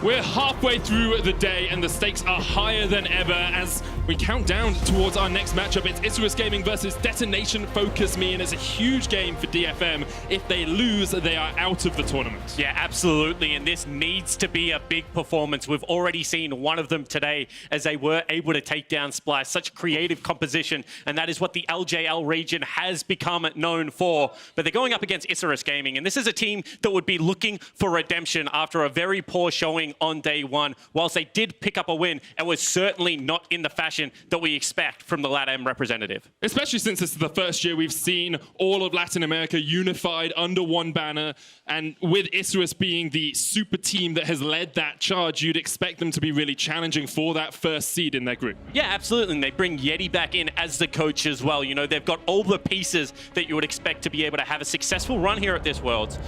We're halfway through the day and the stakes are higher than ever as we count down towards our next matchup. It's Isurus Gaming versus Detonation FocusMe, and it's a huge game for DFM. If they lose, they are out of the tournament. Yeah, absolutely, and this needs to be a big performance. We've already seen one of them today as they were able to take down Splice. Such creative composition, and that is what the LJL region has become known for. But they're going up against Isurus Gaming, and this is a team that would be looking for redemption after a very poor showing on day one. Whilst they did pick up a win, it was certainly not in the fashion that we expect from the LATAM representative. Especially since this is the first year we've seen all of Latin America unified under one banner, and with Isurus being the super team that has led that charge, you'd expect them to be really challenging for that first seed in their group. Yeah, absolutely, and they bring Yeti back in as the coach as well. You know, they've got all the pieces that you would expect to be able to have a successful run here at this Worlds.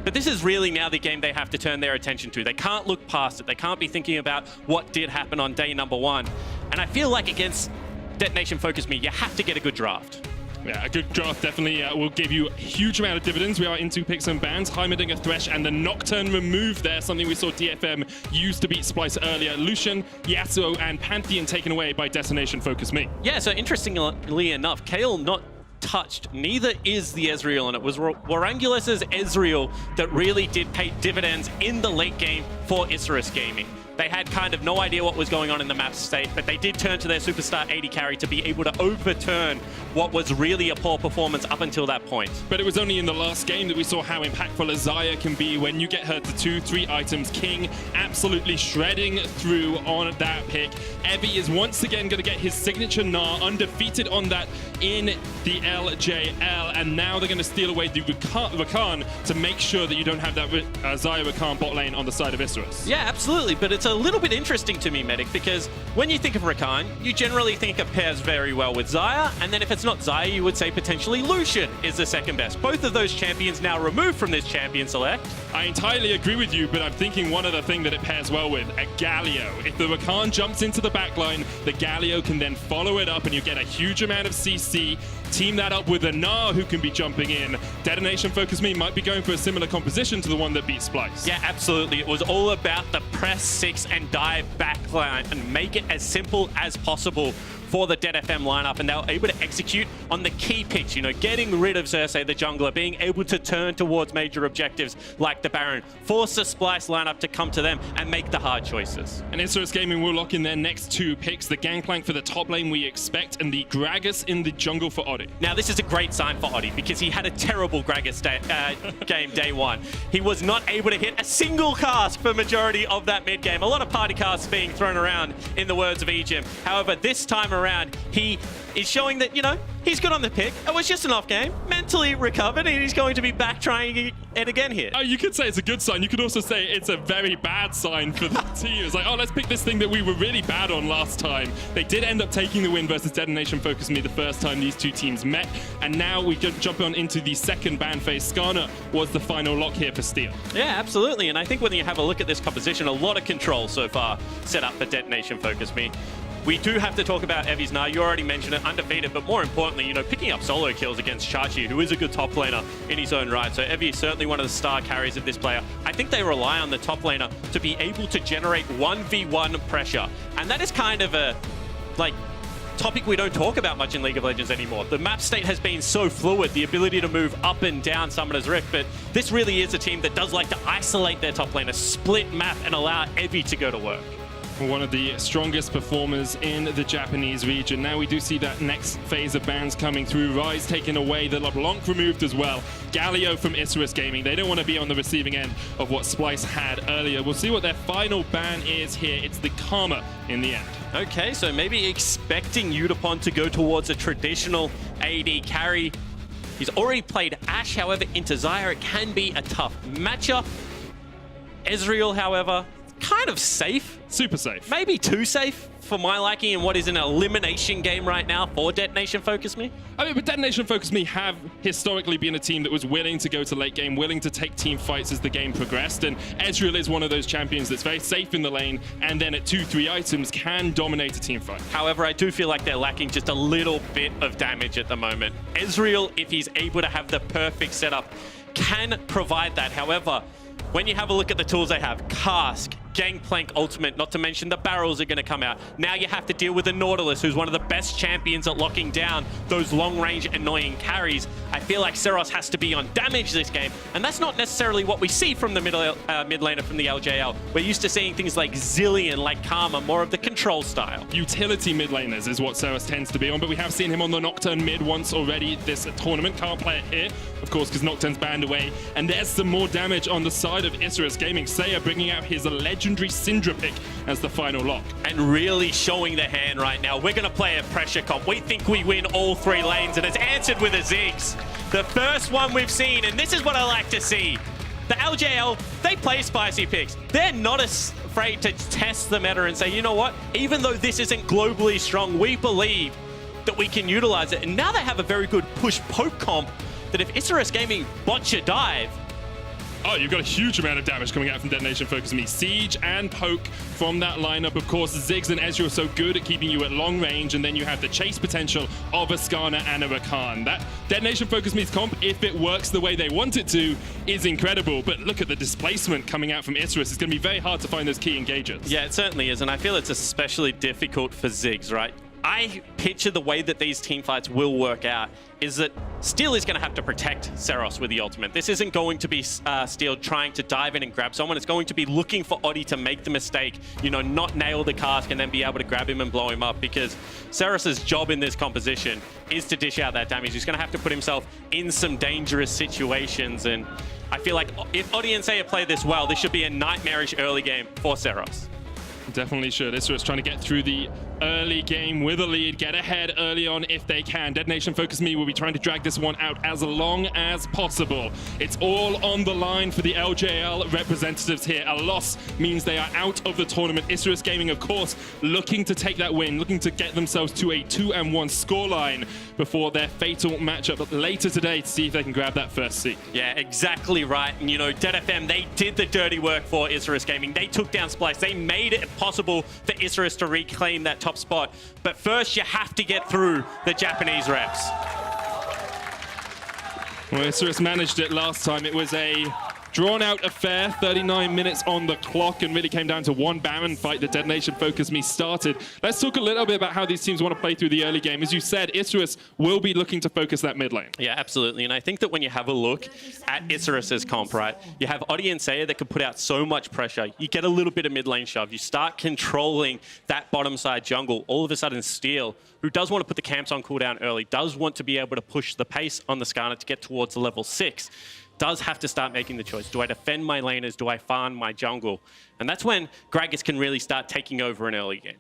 But this is really now the game they have to turn their attention to. They can't look past it. They can't be thinking about what did happen on day number one. And I feel like against Detonation FocusMe, you have to get a good draft. Yeah, a good draft definitely will give you a huge amount of dividends. We are into picks and bans. Heimerdinger, Thresh, and the Nocturne removed there, something we saw DFM use to beat Splice earlier. Lucian, Yasuo, and Pantheon taken away by Detonation FocusMe. Yeah, so interestingly enough, Kayle not touched, neither is the Ezreal, and it was Warangelus' Ezreal that really did pay dividends in the late game for Isurus Gaming. They had kind of no idea what was going on in the map state, but they did turn to their superstar AD carry to be able to overturn what was really a poor performance up until that point. But it was only in the last game that we saw how impactful Xayah can be when you get her to 2-3 items. King absolutely shredding through on that pick. Evie is once again going to get his signature Gnar, undefeated on that in the LJL, and now they're going to steal away the Rakan to make sure that you don't have that Xayah Rakan bot lane on the side of Isurus. Yeah, absolutely, but it's a little bit interesting to me, Medic, because when you think of Rakan, you generally think it pairs very well with Xayah, and then if it's not Xayah, you would say potentially Lucian is the second best. Both of those champions now removed from this champion select. I entirely agree with you, but I'm thinking one other thing that it pairs well with, a Galio. If the Rakan jumps into the backline, the Galio can then follow it up and you get a huge amount of CC. Team that up with a Gnar who can be jumping in. Detonation FocusMe might be going for a similar composition to the one that beat Splice. Yeah, absolutely. It was all about the press 6 and dive backline and make it as simple as possible for the DFM lineup, and they were able to execute on the key picks, you know, getting rid of Cersei, the jungler, being able to turn towards major objectives like the Baron, force the Splice lineup to come to them and make the hard choices. And Isurus Gaming will lock in their next two picks, the Gangplank for the top lane we expect, and the Gragas in the jungle for Oddie. Now, this is a great sign for Oddie because he had a terrible Gragas game day one. He was not able to hit a single cast for majority of that mid game. A lot of party casts being thrown around in the words of Egypt. However, this time around, he is showing that, you know, he's good on the pick. It was just an off game, mentally recovered, and he's going to be back trying it again here. Oh, you could say it's a good sign. You could also say it's a very bad sign for the team. It's like, oh, let's pick this thing that we were really bad on last time. They did end up taking the win versus Detonation FocusMe the first time these two teams met, and now we jump on into the second ban phase. Skarner was the final lock here for Steel. Yeah, absolutely, and I think when you have a look at this composition, a lot of control so far set up for Detonation FocusMe. We do have to talk about Evie's Gnar. You already mentioned it, undefeated, but more importantly, you know, picking up solo kills against Chachi, who is a good top laner in his own right. So Evie is certainly one of the star carries of this player. I think they rely on the top laner to be able to generate 1v1 pressure. And that is kind of a, like, topic we don't talk about much in League of Legends anymore. The map state has been so fluid, the ability to move up and down Summoner's Rift, but this really is a team that does like to isolate their top laner, split map, and allow Evie to go to work. One of the strongest performers in the Japanese region. Now we do see that next phase of bans coming through. Rise taken away, the LeBlanc removed as well. Galio from Isurus Gaming. They don't want to be on the receiving end of what Splice had earlier. We'll see what their final ban is here. It's the Karma in the end. Okay, so maybe expecting Yutapon to go towards a traditional AD carry. He's already played Ashe, however, into Xayah. It can be a tough matchup. Ezreal, however, kind of safe. Super safe. Maybe too safe for my liking in what is an elimination game right now for Detonation FocusMe. I mean, but Detonation FocusMe have historically been a team that was willing to go to late game, willing to take team fights as the game progressed, and Ezreal is one of those champions that's very safe in the lane, and then at 2-3 items can dominate a team fight. However, I do feel like they're lacking just a little bit of damage at the moment. Ezreal, if he's able to have the perfect setup, can provide that. However, when you have a look at the tools they have, Cask, Gangplank ultimate, not to mention the barrels are going to come out. Now you have to deal with the Nautilus, who's one of the best champions at locking down those long-range annoying carries. I feel like Ceros has to be on damage this game, and that's not necessarily what we see from the mid laner from the LJL. We're used to seeing things like Zillion, like Karma, more of the control style. Utility mid laners is what Ceros tends to be on, but we have seen him on the Nocturne mid once already this tournament. Can't play it here, of course, because Nocturne's banned away. And there's some more damage on the side of Isurus Gaming. Seiya bringing out his legendary Syndra pick as the final lock. And really showing the hand right now. We're going to play a pressure comp. We think we win all 3 lanes, and it's answered with a Ziggs. The first one we've seen, and this is what I like to see. The LJL, they play spicy picks. They're not afraid to test the meta and say, you know what? Even though this isn't globally strong, we believe that we can utilize it. And now they have a very good push-poke comp that if Isurus Gaming bots your dive, oh, you've got a huge amount of damage coming out from DetonationFocusMe. Siege and Poke from that lineup. Of course, Ziggs and Ezreal are so good at keeping you at long range, and then you have the chase potential of a Skarner and a Rakan. That DetonationFocusMe's comp, if it works the way they want it to, is incredible. But look at the displacement coming out from Isurus. It's going to be very hard to find those key engagers. Yeah, it certainly is, and I feel it's especially difficult for Ziggs, right? I picture the way that these team fights will work out is that Steel is going to have to protect Ceros with the ultimate. This isn't going to be Steel trying to dive in and grab someone. It's going to be looking for Oddie to make the mistake, you know, not nail the cask and then be able to grab him and blow him up, because Ceros' job in this composition is to dish out that damage. He's going to have to put himself in some dangerous situations, and I feel like if Oddie and Seiya play this well, this should be a nightmarish early game for Ceros. Definitely should. Isurus trying to get through the early game with a lead, get ahead early on if they can. DetonationFocusMe will be trying to drag this one out as long as possible. It's all on the line for the LJL representatives here. A loss means they are out of the tournament. Isurus Gaming, of course, looking to take that win, looking to get themselves to a 2-1 scoreline before their fatal matchup later today to see if they can grab that first seat. Yeah, exactly right. And you know, DFM, they did the dirty work for Isurus Gaming. They took down Splice. They made it possible for Isurus to reclaim that top spot. But first, you have to get through the Japanese reps. Well, Isurus managed it last time. It was a drawn-out affair, 39 minutes on the clock, and really came down to one Baron fight that DetonationFocusMe started. Let's talk a little bit about how these teams want to play through the early game. As you said, Isurus will be looking to focus that mid lane. Yeah, absolutely. And I think that when you have a look at Isurus's comp, right, you have Oddie and Seiya that can put out so much pressure. You get a little bit of mid lane shove. You start controlling that bottom side jungle. All of a sudden, Steel, who does want to put the camps on cooldown early, does want to be able to push the pace on the Skarner to get towards the level 6. Does have to start making the choice. Do I defend my laners? Do I farm my jungle? And that's when Gragas can really start taking over an early game.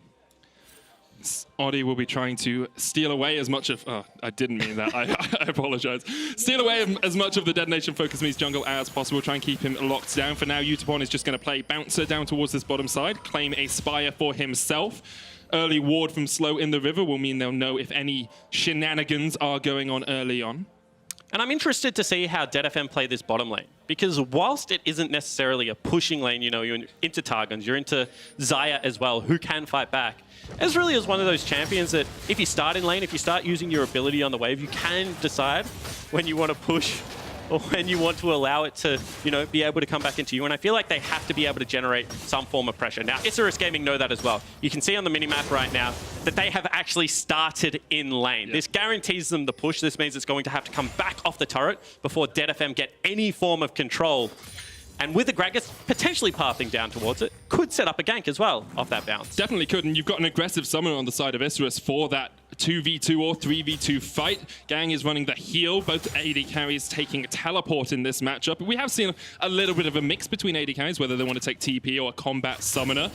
Oddie will be trying to steal away as much of... Oh, I didn't mean that. I apologize. Steal away as much of the DetonationFocusMe's jungle as possible. Try and keep him locked down. For now, Yutapon is just going to play Bouncer down towards this bottom side. Claim a Spire for himself. Early ward from Slow in the river will mean they'll know if any shenanigans are going on early on. And I'm interested to see how DFM play this bottom lane, because whilst it isn't necessarily a pushing lane, you know, you're into Targons, you're into Xayah as well, who can fight back. Ezreal is one of those champions that if you start in lane, if you start using your ability on the wave, you can decide when you want to push or when you want to allow it to, you know, be able to come back into you. And I feel like they have to be able to generate some form of pressure. Now, Isurus Gaming know that as well. You can see on the minimap right now that they have actually started in lane. Yep. This guarantees them the push. This means it's going to have to come back off the turret before DFM get any form of control. And with the Gragas potentially pathing down towards it, could set up a gank as well off that bounce. Definitely could, and you've got an aggressive summoner on the side of Isurus for that 2v2 or 3v2 fight. Gaeng is running the heal, both AD carries taking a teleport in this matchup. We have seen a little bit of a mix between AD carries, whether they want to take TP or a combat summoner.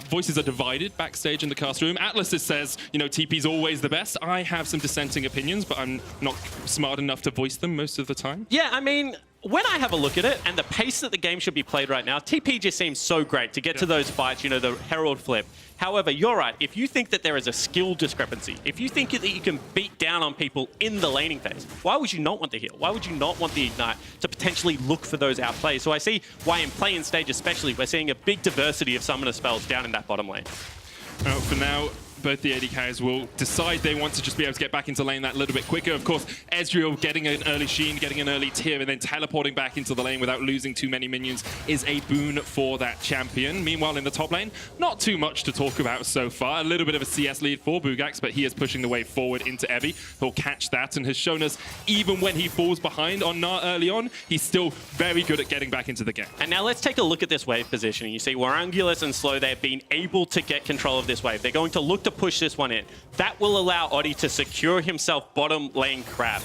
Voices are divided backstage in the cast room. Atlas says, you know, TP's always the best. I have some dissenting opinions, but I'm not smart enough to voice them most of the time. Yeah, I mean, when I have a look at it and the pace that the game should be played right now, TP just seems so great to get to those fights, you know, the Herald flip. However, you're right. If you think that there is a skill discrepancy, if you think that you can beat down on people in the laning phase, why would you not want the heal? Why would you not want the ignite to potentially look for those outplays? So I see why in play in stage especially, we're seeing a big diversity of summoner spells down in that bottom lane. For now, both the AD carriers will decide they want to just be able to get back into lane that little bit quicker. Of course, Ezreal getting an early Sheen, getting an early Tear, and then teleporting back into the lane without losing too many minions is a boon for that champion. Meanwhile, in the top lane, not too much to talk about so far. A little bit of a CS lead for Buggax, but he is pushing the way forward into Evie. He'll catch that and has shown us, even when he falls behind on Gnar early on, he's still very good at getting back into the game. And now let's take a look at this wave positioning. You see Warangelus and Slow, they've been able to get control of this wave. They're going to look to push this one in. That will allow Oddie to secure himself bottom lane crab.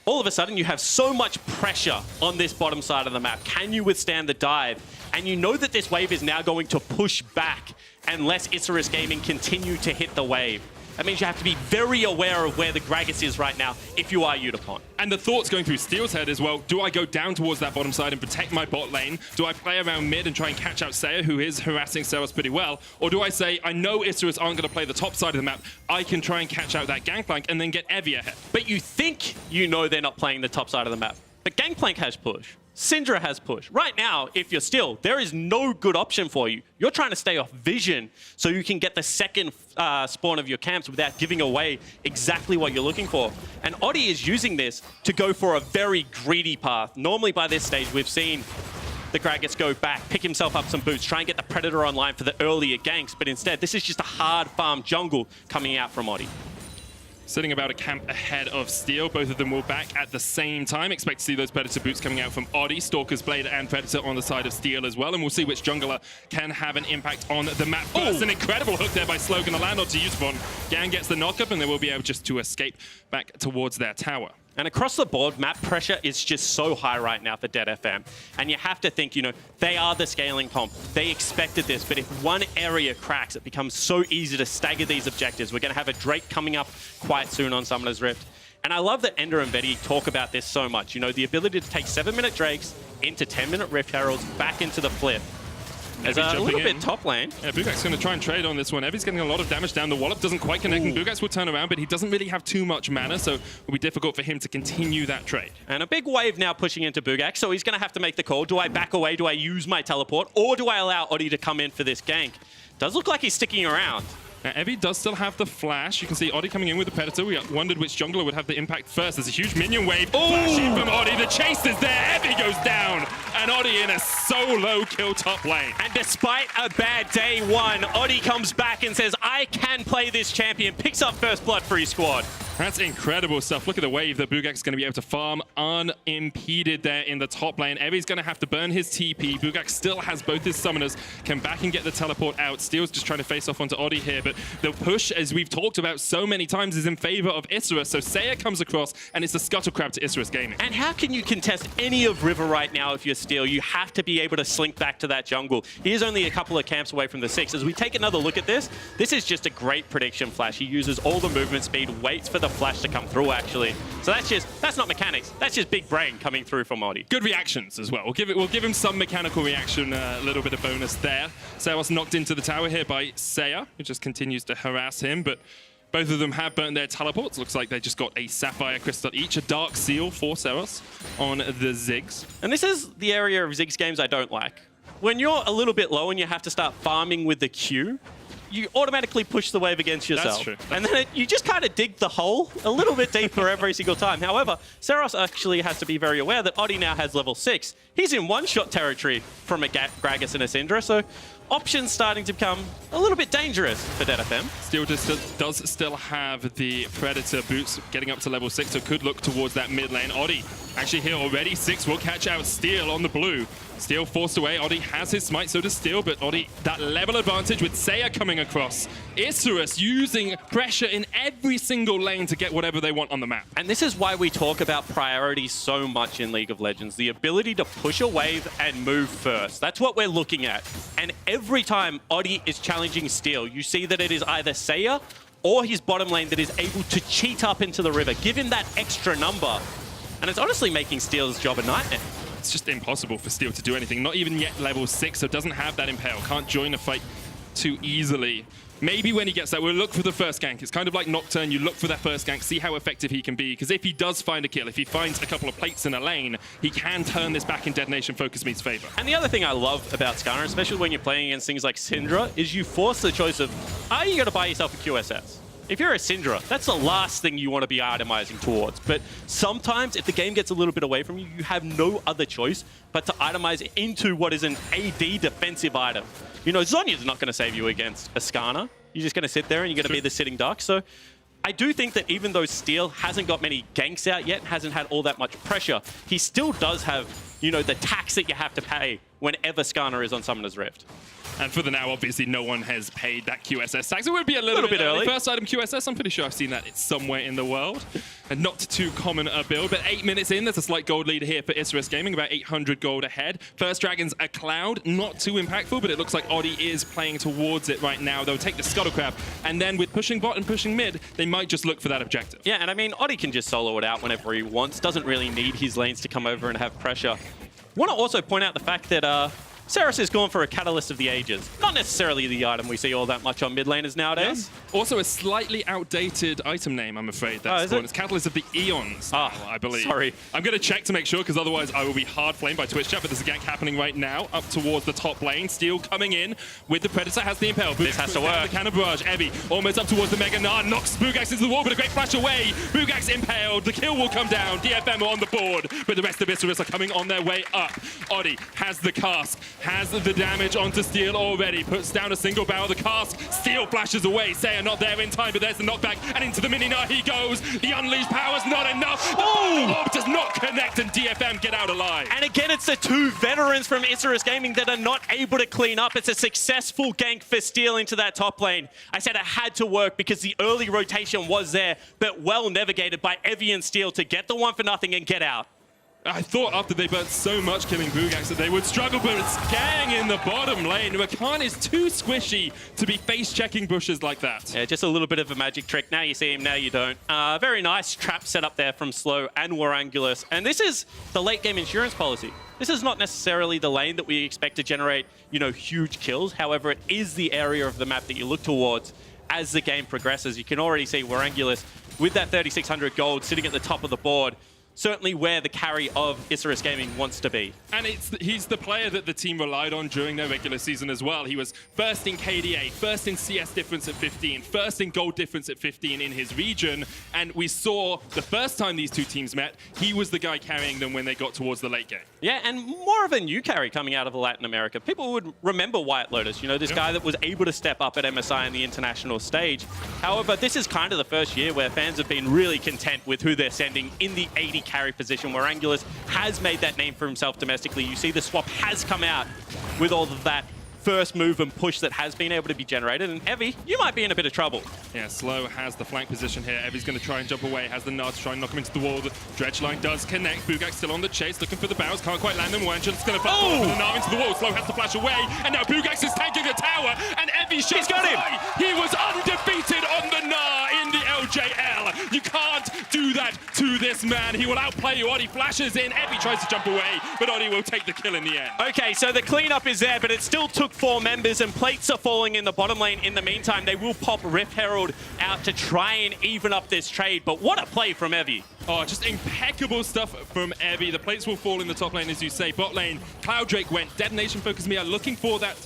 All of a sudden, you have so much pressure on this bottom side of the map. Can you withstand the dive? And you know that this wave is now going to push back unless Isurus Gaming continue to hit the wave. That means you have to be very aware of where the Gragas is right now if you are Yutapon. And the thoughts going through Steel's head as well, do I go down towards that bottom side and protect my bot lane? Do I play around mid and try and catch out Seiya, who is harassing Ceros pretty well? Or do I say, I know Isurus aren't going to play the top side of the map, I can try and catch out that Gangplank and then get Evie ahead? But you think you know they're not playing the top side of the map. But Gangplank has push. Syndra has push. Right now, if you're still, there is no good option for you. You're trying to stay off vision so you can get the second spawn of your camps without giving away exactly what you're looking for. And Oddie is using this to go for a very greedy path. Normally by this stage, we've seen the Gragas go back, pick himself up some boots, try and get the Predator online for the earlier ganks, but instead, this is just a hard farm jungle coming out from Oddie. Sitting about a camp ahead of Steel. Both of them will back at the same time. Expect to see those Predator boots coming out from Oddie, Stalker's Blade and Predator on the side of Steel as well. And we'll see which jungler can have an impact on the map first. An incredible hook there by Slogan, the land onto Yutapon. Gaeng gets the knock-up and they will be able just to escape back towards their tower. And across the board, map pressure is just so high right now for DFM. And you have to think, you know, they are the scaling comp. They expected this, but if one area cracks, it becomes so easy to stagger these objectives. We're going to have a Drake coming up quite soon on Summoner's Rift. And I love that Ender and Betty talk about this so much. You know, the ability to take 7-minute Drakes into 10-minute Rift Heralds back into the flip. There's a little bit top lane. Yeah, Buggax going to try and trade on this one. Evie's getting a lot of damage down. The wallop doesn't quite connect, and Buggax will turn around, but he doesn't really have too much mana, so it'll be difficult for him to continue that trade. And a big wave now pushing into Buggax, so he's going to have to make the call. Do I back away? Do I use my teleport? Or do I allow Oddie to come in for this gank? Does look like he's sticking around. Now, Evie does still have the flash. You can see Oddie coming in with the Predator. We wondered which jungler would have the impact first. There's a huge minion wave flashing from Oddie. The chase is there. Evie goes down. And Oddie in a solo kill top lane. And despite a bad day one, Oddie comes back and says, I can play this champion. Picks up first blood for his squad. That's incredible stuff. Look at the wave that Buggax is going to be able to farm unimpeded there in the top lane. Evie's going to have to burn his TP. Buggax still has both his summoners. Can back and get the teleport out. Steel's just trying to face off onto Oddie here. But the push, as we've talked about so many times, is in favor of Isurus. So Seiya comes across, and it's a scuttle crab to Isurus Gaming. And how can you contest any of River right now if you're Steel? You have to be able to slink back to that jungle. He is only a couple of camps away from the 6. As we take another look at this, this is just a great prediction flash. He uses all the movement speed, waits for the flash to come through, actually. So that's not mechanics. That's just big brain coming through from Oddie. Good reactions as well. We'll give him some mechanical reaction, a little bit of bonus there. Ceros knocked into the tower here by Seiya, who just continues to harass him, but both of them have burnt their teleports. Looks like they just got a Sapphire Crystal each, a Dark Seal for Ceros on the Ziggs. And this is the area of Ziggs games I don't like. When you're a little bit low and you have to start farming with the Q, you automatically push the wave against yourself. That's true. And then you just kind of dig the hole a little bit deeper every single time. However, Ceros actually has to be very aware that Oddie now has level 6. He's in one-shot territory from a Gragas and a Syndra, so options starting to become a little bit dangerous for DFM. Steel does still have the Predator boots getting up to level 6, so could look towards that mid lane. Oddie actually here already. 6 will catch out Steel on the blue. Steel forced away. Oddie has his smite, so does Steel, but Oddie, that level advantage with Seiya coming across. Isurus using pressure in every single lane to get whatever they want on the map. And this is why we talk about priority so much in League of Legends. The ability to push a wave and move first. That's what we're looking at. And every time Oddie is challenging Steel, you see that it is either Seiya or his bottom lane that is able to cheat up into the river, give him that extra number. And it's honestly making Steel's job a nightmare. It's just impossible for Steel to do anything. Not even yet level 6, so doesn't have that impale. Can't join a fight too easily maybe when he gets that, we'll look for the first gank. It's kind of like Nocturne. You look for that first gank, see how effective he can be. Because if he does find a kill, if he finds a couple of plates in a lane, he can turn this back in Detonation FocusMe's favor. And the other thing I love about Skarner, especially when you're playing against things like Syndra, is you force the choice of, are you going to buy yourself a QSS? If you're a Syndra, that's the last thing you want to be itemizing towards. But sometimes, if the game gets a little bit away from you, you have no other choice but to itemize into what is an AD defensive item. You know, Zhonya's not going to save you against a Skarner. You're just going to sit there and you're going to be the sitting duck. So I do think that even though Steel hasn't got many ganks out yet, hasn't had all that much pressure, he still does have, you know, the tax that you have to pay whenever Skarner is on Summoner's Rift. And for the now, obviously, no one has paid that QSS tax. It would be a little bit early. First item QSS, I'm pretty sure I've seen that it's somewhere in the world. And not too common a build, but 8 minutes in, there's a slight gold lead here for Isurus Gaming, about 800 gold ahead. First Dragon's a cloud, not too impactful, but it looks like Oddie is playing towards it right now. They'll take the Scuttlecrab, and then with pushing bot and pushing mid, they might just look for that objective. Yeah, and I mean, Oddie can just solo it out whenever he wants, doesn't really need his lanes to come over and have pressure. Want to also point out the fact that Ceros is going for a Catalyst of the Ages. Not necessarily the item we see all that much on mid laners nowadays. Yeah. Also a slightly outdated item name, I'm afraid. That's it's Catalyst of the Eons, now, I believe. Sorry. I'm going to check to make sure, because otherwise I will be hard flamed by Twitch chat, but there's a gank happening right now, up towards the top lane. Steel coming in with the Predator, has the Impale. This has to work. The Cannon Barrage. Evie almost up towards the Mega Gnar, knocks Buggax into the wall, but a great flash away. Buggax impaled, the kill will come down. DFM are on the board, but the rest of Isurus are coming on their way up. Oddie has the cask, has the damage onto Steel already, puts down a single barrel, the cask, Steel flashes away, Seiya not there in time, but there's the knockback, and into the mini-Gnar he goes, the unleashed power's not enough, the orb does not connect, and DFM get out alive. And again, it's the two veterans from Isurus Gaming that are not able to clean up. It's a successful gank for Steel into that top lane. I said it had to work because the early rotation was there, but well navigated by Evie and Steel to get the 1-for-0 and get out. I thought after they burnt so much killing Buggax that they would struggle, but it's Gaeng in the bottom lane. Rakan is too squishy to be face-checking bushes like that. Yeah, just a little bit of a magic trick. Now you see him, now you don't. Very nice trap set up there from Slow and Warangelus. And this is the late game insurance policy. This is not necessarily the lane that we expect to generate, you know, huge kills. However, it is the area of the map that you look towards as the game progresses. You can already see Warangelus with that 3,600 gold sitting at the top of the board. Certainly where the carry of Isurus Gaming wants to be. And he's the player that the team relied on during their regular season as well. He was first in KDA, first in CS difference at 15, first in gold difference at 15 in his region. And we saw the first time these two teams met, he was the guy carrying them when they got towards the late game. Yeah, and more of a new carry coming out of Latin America. People would remember White Lotus, you know, this guy that was able to step up at MSI in the international stage. However, this is kind of the first year where fans have been really content with who they're sending in the 80 carry position, where Warangelus has made that name for himself domestically. You see the swap has come out with all of that first move and push that has been able to be generated. And Evie, you might be in a bit of trouble. Yeah, Slow has the flank position here. Evie's going to try and jump away, has the Gnar to try and knock him into the wall. The dredge line does connect. Buggax still on the chase, looking for the barrels, can't quite land them. Warangelus going to flash the Gnar into the wall. Slow has to flash away, and now Buggax is tanking a tower, and Evie shots got him. He was undefeated on the Gnar in the LJL. You can't do that to this man. He will outplay you. Oddie flashes in. Evie tries to jump away, but Oddie will take the kill in the end. Okay, so the cleanup is there, but it still took 4 members, and plates are falling in the bottom lane. In the meantime, they will pop Rift Herald out to try and even up this trade, but what a play from Evie. Oh, just impeccable stuff from Evie. The plates will fall in the top lane, as you say. Bot lane, Cloud Drake went. Detonation FocusMe are looking for that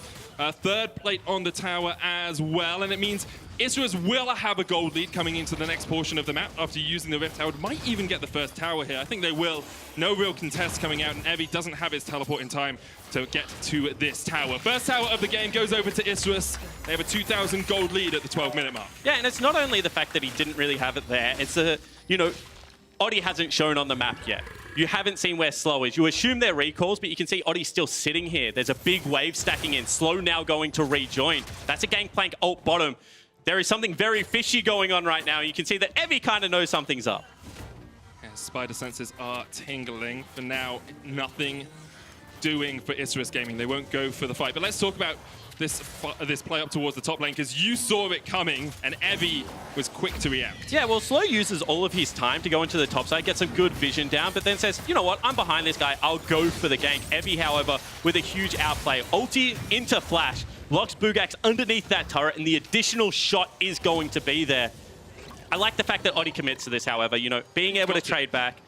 third plate on the tower as well, and it means Isurus will have a gold lead coming into the next portion of the map after using the Rift Herald. Might even get the first tower here. I think they will. No real contest coming out, and Evie doesn't have his teleport in time to get to this tower. First tower of the game goes over to Isurus. They have a 2,000 gold lead at the 12-minute mark. Yeah, and it's not only the fact that he didn't really have it there. It's a, you know, Oddie hasn't shown on the map yet. You haven't seen where Slow is. You assume they're recalls, but you can see Oddie's still sitting here. There's a big wave stacking in. Slow now going to rejoin. That's a Gangplank ult bottom. There is something very fishy going on right now. You can see that Evie kind of knows something's up. Yeah, spider senses are tingling. For now, nothing doing for Isurus Gaming. They won't go for the fight. But let's talk about this play up towards the top lane, because you saw it coming, and Evie was quick to react. Yeah, well, Slow uses all of his time to go into the top side, get some good vision down, but then says, you know what, I'm behind this guy, I'll go for the gank. Evie, however, with a huge outplay. Ulti into flash, locks Buggax underneath that turret, and the additional shot is going to be there. I like the fact that Oddie commits to this, however. You know, being able to trade back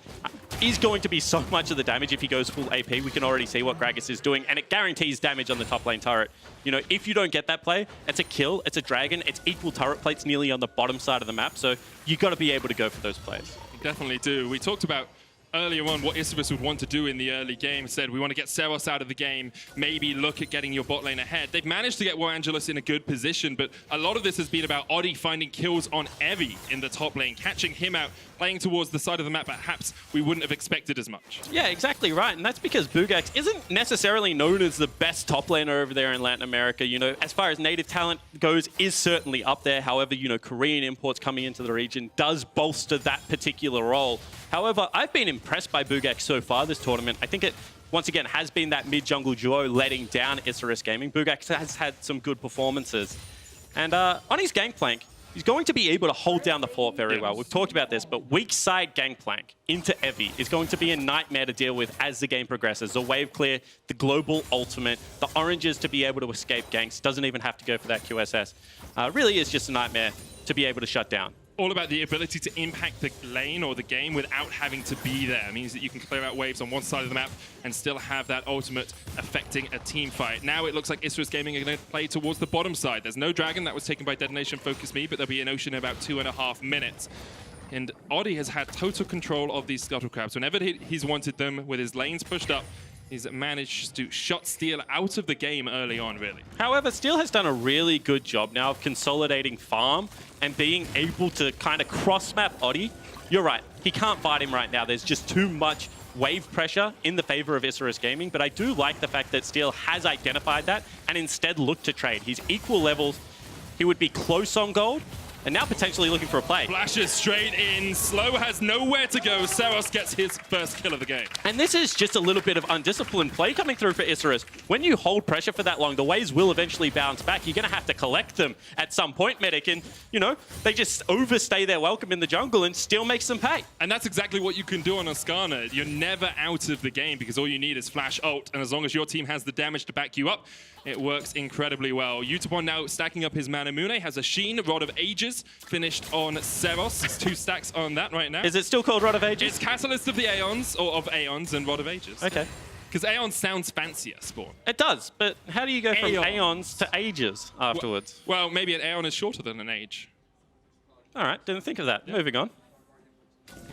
is going to be so much of the damage if he goes full AP. We can already see what Gragas is doing, and it guarantees damage on the top lane turret. You know, if you don't get that play, it's a kill, it's a dragon, it's equal turret plates nearly on the bottom side of the map, so you got to be able to go for those plays. You definitely do. We talked about earlier on what Isurus would want to do in the early game. Said we want to get Ceros out of the game, maybe look at getting your bot lane ahead. They've managed to get Warangelus in a good position, but a lot of this has been about Oddie finding kills on Evie in the top lane, catching him out, playing towards the side of the map perhaps we wouldn't have expected as much. Yeah, exactly right, and that's because Buggax isn't necessarily known as the best top laner over there in Latin America. You know, as far as native talent goes, is certainly up there. However, you know, Korean imports coming into the region does bolster that particular role. However, I've been impressed by Buggax so far this tournament. I think it, once again, has been that mid-jungle duo letting down Isurus Gaming. Buggax has had some good performances. And on his Gangplank, he's going to be able to hold down the fort very well. We've talked about this, but weak side Gangplank into Evie is going to be a nightmare to deal with as the game progresses. The wave clear, the global ultimate, the oranges to be able to escape ganks, doesn't even have to go for that QSS. Really is just a nightmare to be able to shut down. All about the ability to impact the lane or the game without having to be there. It means that you can clear out waves on one side of the map and still have that ultimate affecting a team fight. Now it looks like Isurus Gaming are going to play towards the bottom side. There's no dragon. That was taken by Detonation FocusMe, but there'll be an ocean in about 2.5 minutes. And Oddie has had total control of these scuttle crabs. Whenever he's wanted them, with his lanes pushed up, he's managed to shot Steel out of the game early on, really. However, Steel has done a really good job now of consolidating farm and being able to kind of cross-map Oddie. You're right, he can't fight him right now. There's just too much wave pressure in the favor of Isurus Gaming, but I do like the fact that Steel has identified that and instead looked to trade. He's equal levels. He would be close on gold, and now potentially looking for a play. Flashes straight in. Slow has nowhere to go. Ceros gets his first kill of the game. And this is just a little bit of undisciplined play coming through for Isurus. When you hold pressure for that long, the waves will eventually bounce back. You're going to have to collect them at some point, Medic. And, you know, they just overstay their welcome in the jungle and still makes them pay. And that's exactly what you can do on a Skarner. You're never out of the game because all you need is flash ult. And as long as your team has the damage to back you up, it works incredibly well. Yutapon now stacking up his Manamune, has a Sheen, Rod of Ages, finished on Ceros. It's 2 stacks on that right now. Is it still called Rod of Ages? It's Catalyst of the Aeons, or of Aeons and Rod of Ages. Okay. Because Aeon sounds fancier, Spawn. It does, but how do you go from Aeons to Ages afterwards? Well, maybe an Aeon is shorter than an age. All right, didn't think of that. Yeah. Moving on.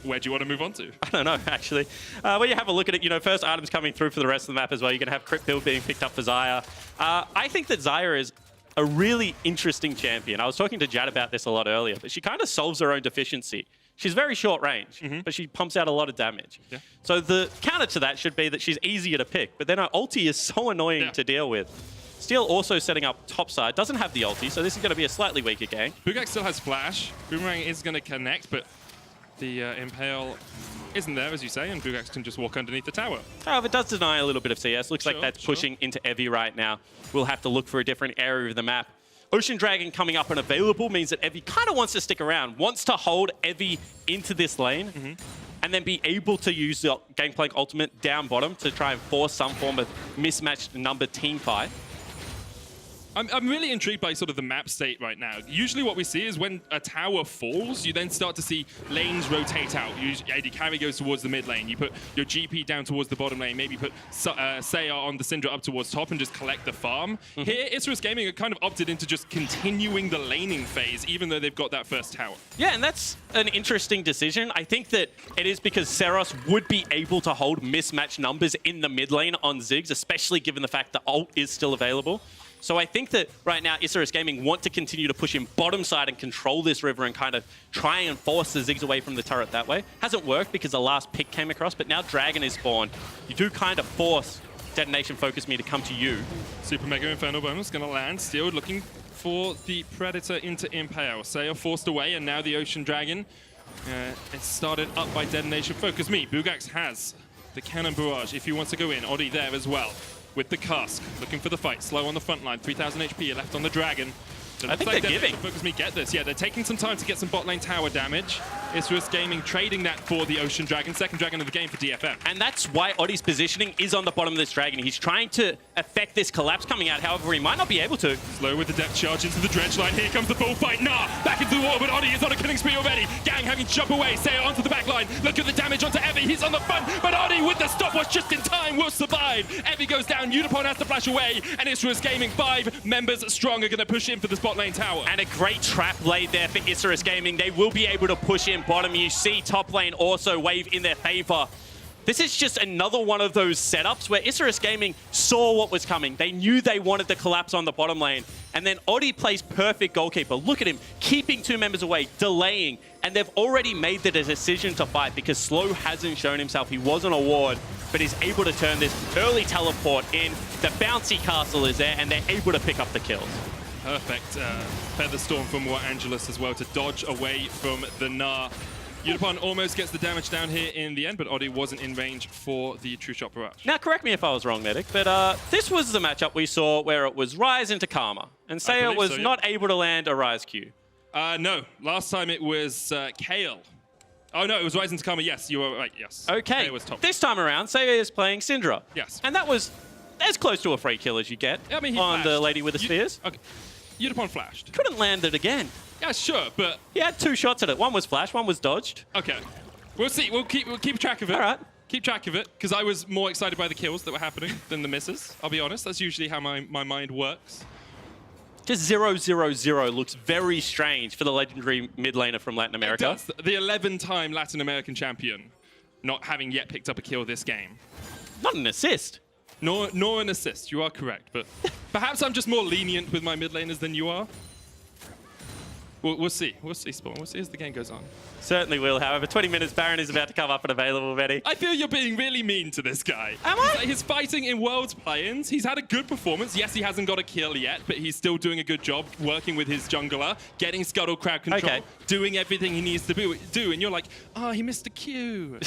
Where do you want to move on to? I don't know, actually. When you have a look at it, you know, first items coming through for the rest of the map as well. You're going to have Crypt Build being picked up for Xayah. I think that Xayah is a really interesting champion. I was talking to Jad about this a lot earlier, but she kind of solves her own deficiency. She's very short range, but she pumps out a lot of damage. Yeah. So the counter to that should be that she's easier to pick, but then her ulti is so annoying to deal with. Steel also setting up topside, doesn't have the ulti, so this is going to be a slightly weaker game. Buggax still has flash. Boomerang is going to connect, but the Impale isn't there, as you say, and Buggax can just walk underneath the tower. However, it does deny a little bit of CS. Looks like that's pushing into Evie right now. We'll have to look for a different area of the map. Ocean Dragon coming up and available means that Evie kind of wants to stick around, wants to hold Evie into this lane, and then be able to use the Gangplank ultimate down bottom to try and force some form of mismatched number team fight. I'm really intrigued by sort of the map state right now. Usually what we see is when a tower falls, you then start to see lanes rotate out. AD carry goes towards the mid lane. You put your GP down towards the bottom lane. Maybe put Seiya on the Syndra up towards top and just collect the farm. Here, Isurus Gaming are kind of opted into just continuing the laning phase, even though they've got that first tower. Yeah, and that's an interesting decision. I think that it is because Ceros would be able to hold mismatched numbers in the mid lane on Ziggs, especially given the fact that ult is still available. So I think that right now Isurus Gaming want to continue to push him bottom side and control this river and kind of try and force the Ziggs away from the turret that way. Hasn't worked because the last pick came across, but now Dragon is spawned. You do kind of force Detonation FocusMe to come to you. Super Mega Inferno bonus going to land. Steel looking for the Predator into Impale. Seiya forced away, and now the Ocean Dragon. It's started up by Detonation FocusMe. Buggax has the Cannon Barrage if he wants to go in. Oddie there as well. with the Cask, looking for the fight. Slow on the front line, 3,000 HP left on the Dragon. So I think they're giving. FocusMe get this. Yeah, they're taking some time to get some bot lane tower damage. Isurus Gaming trading that for the Ocean Dragon, second Dragon of the game for DFM. And that's why Oddie's positioning is on the bottom of this Dragon. He's trying to affect this collapse coming out, however, he might not be able to. Slow with the depth charge into the dredge line. Here comes the bullfight. Gnar back into the wall, but Oddie is on a killing spree already. Gaeng having to jump away. Seiya onto the back line. Look at the damage onto Evie. He's on the front, but Oddie with the stopwatch just in time will survive. Evie goes down. Yutapon has to flash away, and Isurus Gaming 5 members strong are going to push in for the spot lane tower. And a great trap laid there for Isurus Gaming. They will be able to push in bottom. You see top lane also wave in their favor. This is just another one of those setups where Isurus Gaming saw what was coming. They knew they wanted the collapse on the bottom lane. And then Oddie plays perfect goalkeeper. Look at him, keeping two members away, delaying. And they've already made the decision to fight because Slow hasn't shown himself. He wasn't a ward, but he's able to turn this early teleport in. The bouncy castle is there, and they're able to pick up the kills. Perfect Feather Storm from Warangelus as well to dodge away from the Gnar. Yutapon almost gets the damage down here in the end, but Oddie wasn't in range for the True Shot Barrage. Now, correct me if I was wrong, Medic, but this was the matchup we saw where it was Rise into Karma, and Seiya was not able to land a Rise Q. No, last time it was Kale. Oh no, it was Rise into Karma, yes, you were right, yes. Okay, was top. This time around, Seiya is playing Syndra. Yes. And that was as close to a free kill as you get on flashed. the Lady with the Spheres. Okay. Yutapon flashed. Couldn't land it again. Yeah, sure, but... He had two shots at it. One was flash, one was dodged. Okay. We'll see. We'll keep track of it. All right. Keep track of it, because I was more excited by the kills that were happening than the misses. I'll be honest. That's usually how my mind works. Just 0-0-0 looks very strange for the legendary mid laner from Latin America. It does. The 11-time Latin American champion, not having yet picked up a kill this game. Not an assist. Nor an assist. You are correct, but perhaps I'm just more lenient with my mid laners than you are. We'll see. We'll see, Spawn. We'll see as the game goes on. Certainly will. However, 20 minutes, Baron is about to come up and available, Betty. I feel you're being really mean to this guy. Am I? He's fighting in Worlds play-ins. He's had a good performance. Yes, he hasn't got a kill yet, but he's still doing a good job working with his jungler, getting Scuttle crowd control, doing everything he needs to do. And you're like, oh, he missed a Q.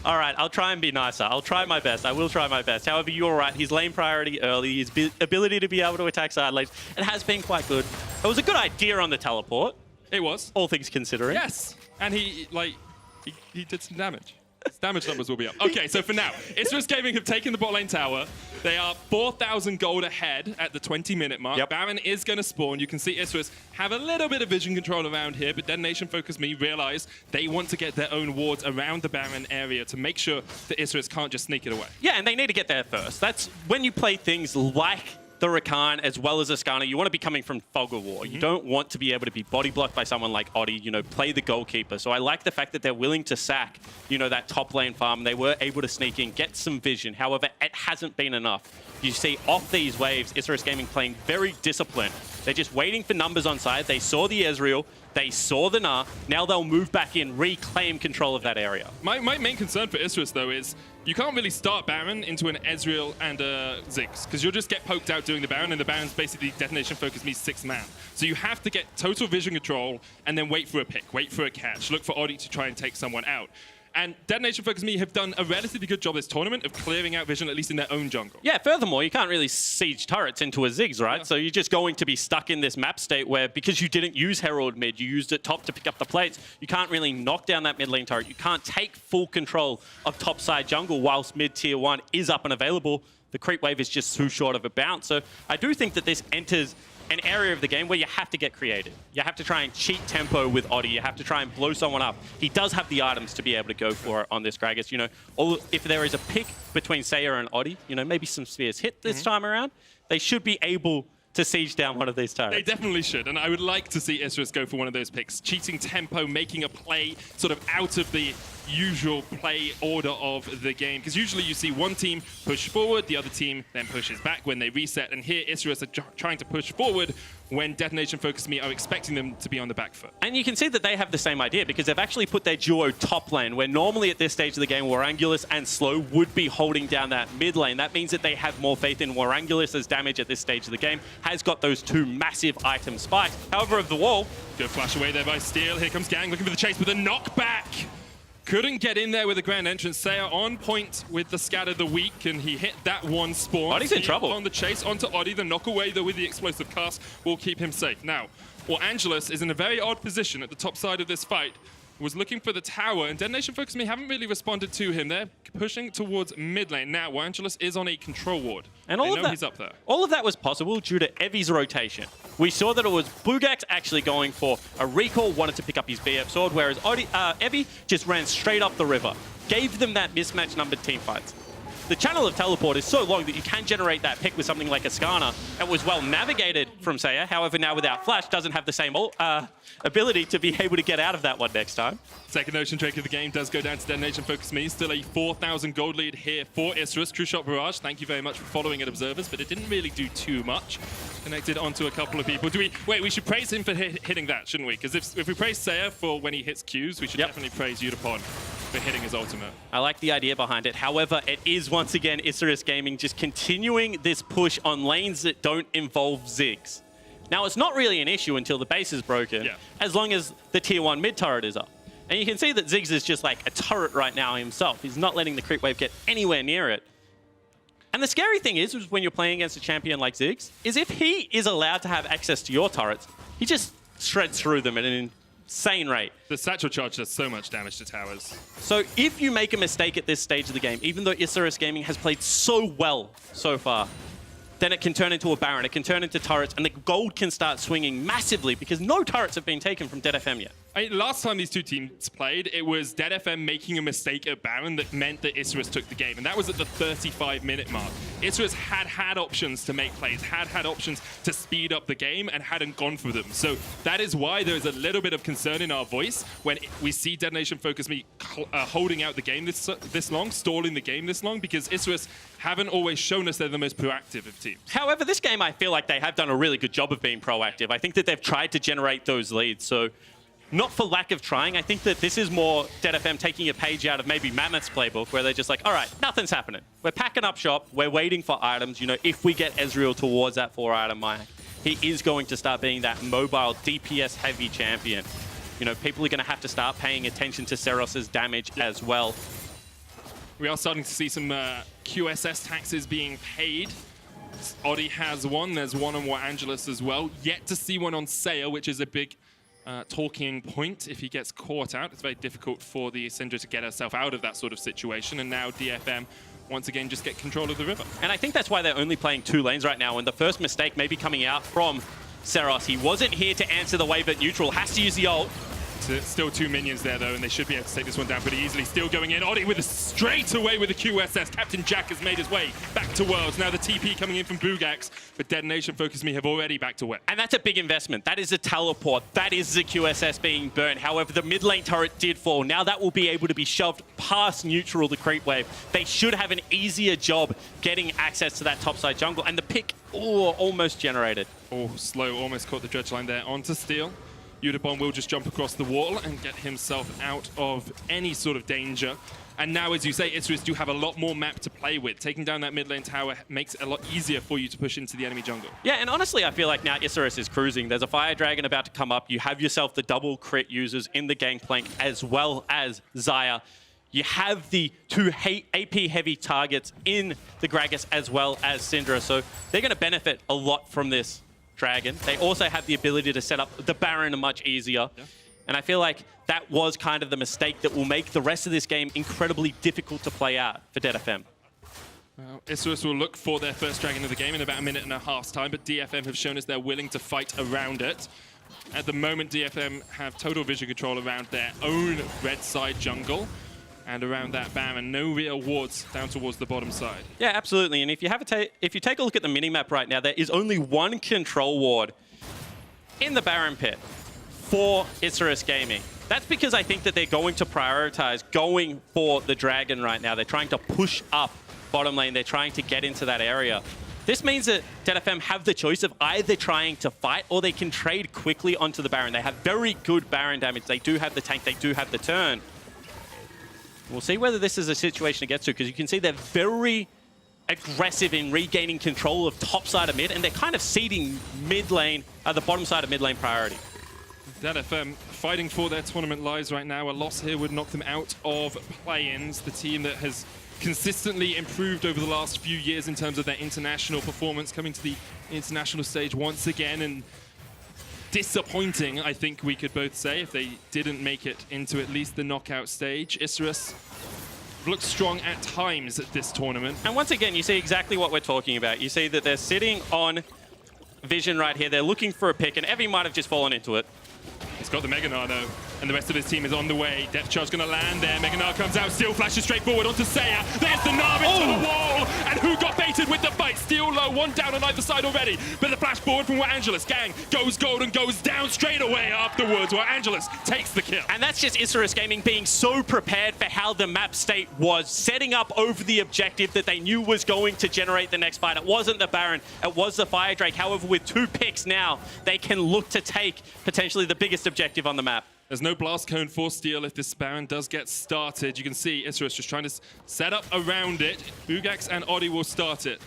All right, I'll try and be nicer. I'll try my best. I will try my best. However, you're right. His lane priority early, his ability to be able to attack side lanes, it has been quite good. It was a good idea on the teleport. It was. All things considering. Yes. And he did some damage. His damage numbers will be up. Okay, so for now, Isurus Gaming have taken the bot lane tower. They are 4,000 gold ahead at the 20-minute mark. Yep. Baron is going to spawn. You can see Isurus have a little bit of vision control around here, but DetonatioN FocusMe realize they want to get their own wards around the Baron area to make sure that Isurus can't just sneak it away. Yeah, and they need to get there first. That's when you play things like the Rakan as well as a Skarner, you want to be coming from Fog of War. You don't want to be able to be body blocked by someone like Oddie, you know, play the goalkeeper. So I like the fact that they're willing to sack, you know, that top lane farm. They were able to sneak in, get some vision. However, it hasn't been enough. You see off these waves, Isurus Gaming playing very disciplined. They're just waiting for numbers on side. They saw the Ezreal, they saw the Gnar. Now they'll move back in, reclaim control of that area. My main concern for Isurus, though, is you can't really start Baron into an Ezreal and a Ziggs, because you'll just get poked out doing the Baron, and the Baron's basically DetonatioN FocusMe 6-man. So you have to get total vision control and then wait for a pick, wait for a catch, look for Oddie to try and take someone out. And DetonatioN FocusMe have done a relatively good job this tournament of clearing out vision, at least in their own jungle. Yeah, furthermore, you can't really siege turrets into a Ziggs, right? Yeah. So you're just going to be stuck in this map state where, because you didn't use Herald mid, you used it top to pick up the plates, you can't really knock down that mid lane turret. You can't take full control of top side jungle whilst mid tier 1 is up and available. The creep wave is just too short of a bounce. So I do think that this enters an area of the game where you have to get creative. You have to try and cheat tempo with Oddie. You have to try and blow someone up. He does have the items to be able to go for it on this Gragas. You know, if there is a pick between Seiya and Oddie, you know, maybe some spheres hit this time around, they should be able to siege down one of these turrets. They definitely should, and I would like to see Isurus go for one of those picks. Cheating tempo, making a play sort of out of the usual play order of the game. Because usually you see one team push forward, the other team then pushes back when they reset. And here Isurus are trying to push forward when DetonatioN FocusMe are expecting them to be on the back foot. And you can see that they have the same idea because they've actually put their duo top lane, where normally at this stage of the game, Warangelus and Slow would be holding down that mid lane. That means that they have more faith in Warangelus as damage at this stage of the game has got those two massive item spikes. However, of the wall, good flash away there by Steel. Here comes Gaeng looking for the chase with a knockback. Couldn't get in there with a grand entrance. Seiya on point with the scatter the weak, and he hit that one spawn. Oddie's in trouble. On the chase onto Oddie. The knock away, though, with the explosive cast will keep him safe. Now, Warangelus is in a very odd position at the top side of this fight. Was looking for the tower, and DetonatioN FocusMe haven't really responded to him. They're pushing towards mid lane. Now, Warangelus is on a control ward. And all of that, he's up there. All of that was possible due to Evi's rotation. We saw that it was Buggax actually going for a recall, wanted to pick up his BF sword, whereas Evi just ran straight up the river. Gave them that mismatch numbered team fights. The channel of teleport is so long that you can generate that pick with something like a Skarner. It was well navigated from Seiya, however now without flash doesn't have the same ability to be able to get out of that one next time. Second Ocean Drake of the game does go down to DetonatioN FocusMe. Still a 4,000 gold lead here for Isurus. True Shot Barrage, thank you very much for following at Observers, but it didn't really do too much. Connected onto a couple of people. Wait, we should praise him for hitting that, shouldn't we? Because if we praise Seiya for when he hits Qs, we should definitely praise Yutapon for hitting his ultimate. I like the idea behind it. However, it is once again Isurus Gaming just continuing this push on lanes that don't involve Ziggs. Now, it's not really an issue until the base is broken, as long as the tier 1 mid turret is up. And you can see that Ziggs is just like a turret right now himself. He's not letting the creep wave get anywhere near it. And the scary thing is when you're playing against a champion like Ziggs, is if he is allowed to have access to your turrets, he just shreds through them at an insane rate. The satchel charge does so much damage to towers. So if you make a mistake at this stage of the game, even though Isurus Gaming has played so well so far, then it can turn into a Baron, it can turn into turrets, and the gold can start swinging massively because no turrets have been taken from DFM yet. Last time these two teams played, it was DFM making a mistake at Baron that meant that Isurus took the game, and that was at the 35-minute mark. Isurus had options to make plays, had options to speed up the game, and hadn't gone for them. So that is why there's a little bit of concern in our voice when we see DetonatioN FocusMe holding out the game this long, stalling the game this long, because Isurus haven't always shown us they're the most proactive of teams. However, this game I feel like they have done a really good job of being proactive. I think that they've tried to generate those leads, so not for lack of trying. I think that this is more DFM taking a page out of maybe Mammoth's playbook, where they're just like, all right, nothing's happening. We're packing up shop. We're waiting for items. You know, if we get Ezreal towards that 4-item mark, he is going to start being that mobile, DPS-heavy champion. You know, people are going to have to start paying attention to Ceros' damage as well. We are starting to see some QSS taxes being paid. Oddie has one. There's one on Warangelus as well. Yet to see one on Seiya, which is a big talking point. If he gets caught out, it's very difficult for the Syndra to get herself out of that sort of situation. And now DFM once again just get control of the river. And I think that's why they're only playing 2 lanes right now. And the first mistake may be coming out from Ceros. He wasn't here to answer the wave at neutral. Has to use the ult. Still 2 minions there, though, and they should be able to take this one down pretty easily. Still going in. Oddie with a straight away with the QSS. Captain Jack has made his way back to Worlds. Now the TP coming in from Buggax, but DetonatioN FocusMe have already back to wet. And that's a big investment. That is a teleport. That is the QSS being burned. However, the mid lane turret did fall. Now that will be able to be shoved past neutral, the creep wave. They should have an easier job getting access to that topside jungle. And the pick, almost generated. Oh, slow, almost caught the dredge line there onto Steel. Yutapon will just jump across the wall and get himself out of any sort of danger. And now, as you say, Isurus do have a lot more map to play with. Taking down that mid lane tower makes it a lot easier for you to push into the enemy jungle. Yeah, and honestly, I feel like now Isurus is cruising. There's a Fire Dragon about to come up. You have yourself the double crit users in the Gangplank as well as Xayah. You have the 2 AP-heavy targets in the Gragas as well as Syndra. So they're going to benefit a lot from this Dragon. They also have the ability to set up the Baron much easier. Yeah. And I feel like that was kind of the mistake that will make the rest of this game incredibly difficult to play out for DFM. Well, Isurus will look for their first Dragon of the game in about 1.5 minutes time, but DFM have shown us they're willing to fight around it. At the moment, DFM have total vision control around their own red side jungle and around that Baron. No real wards down towards the bottom side. Yeah, absolutely. And if you take a look at the minimap right now, there is only 1 control ward in the Baron pit for Isurus Gaming. That's because I think that they're going to prioritize going for the Dragon right now. They're trying to push up bottom lane. They're trying to get into that area. This means that DFM have the choice of either trying to fight or they can trade quickly onto the Baron. They have very good Baron damage. They do have the tank. They do have the turn. We'll see whether this is a situation to get to, because you can see they're very aggressive in regaining control of top side of mid, and they're kind of ceding mid lane, the bottom side of mid lane priority. DFM fighting for their tournament lives right now. A loss here would knock them out of play-ins. The team that has consistently improved over the last few years in terms of their international performance, coming to the international stage once again, and disappointing, I think we could both say, if they didn't make it into at least the knockout stage. Isurus looks strong at times at this tournament. And once again, you see exactly what we're talking about. You see that they're sitting on vision right here. They're looking for a pick, and Evie might have just fallen into it. He's got the Mega Gnar though, and the rest of his team is on the way. Depth charge gonna land there. Mega Gnar comes out, Steel flashes straight forward onto Seiya. There's the Gnar into the wall, and who got baited with the fight? Steel low, one down on either side already. But the flash forward from Warangelus. Gaeng goes gold and goes down straight away afterwards. Warangelus takes the kill. And that's just Isurus Gaming being so prepared for how the map state was, setting up over the objective that they knew was going to generate the next fight. It wasn't the Baron, it was the Fire Drake. However, with 2 picks now, they can look to take potentially the biggest objective on the map. There's no blast cone for Steel if this Baron does get started. You can see Isurus just trying to set up around it. Buggax and Oddie will start it.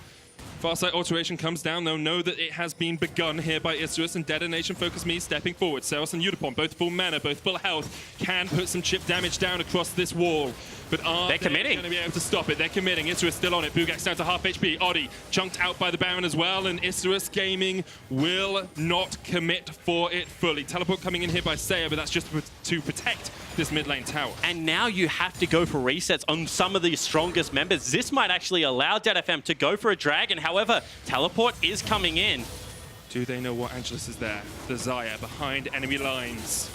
Farsight Alteration comes down, though. Know that it has been begun here by Isurus, and Detonation FocusMe stepping forward. Ceros and Yutapon, both full mana, both full health, can put some chip damage down across this wall. But are they going to be able to stop it? They're committing. Isurus still on it. Buggax down to half HP. Oddie chunked out by the Baron as well, and Isurus Gaming will not commit for it fully. Teleport coming in here by Seiya, but that's just to protect this mid lane tower. And now you have to go for resets on some of the strongest members. This might actually allow DFM to go for a dragon. However, Teleport is coming in. Do they know Warangelus is there? The Xayah behind enemy lines.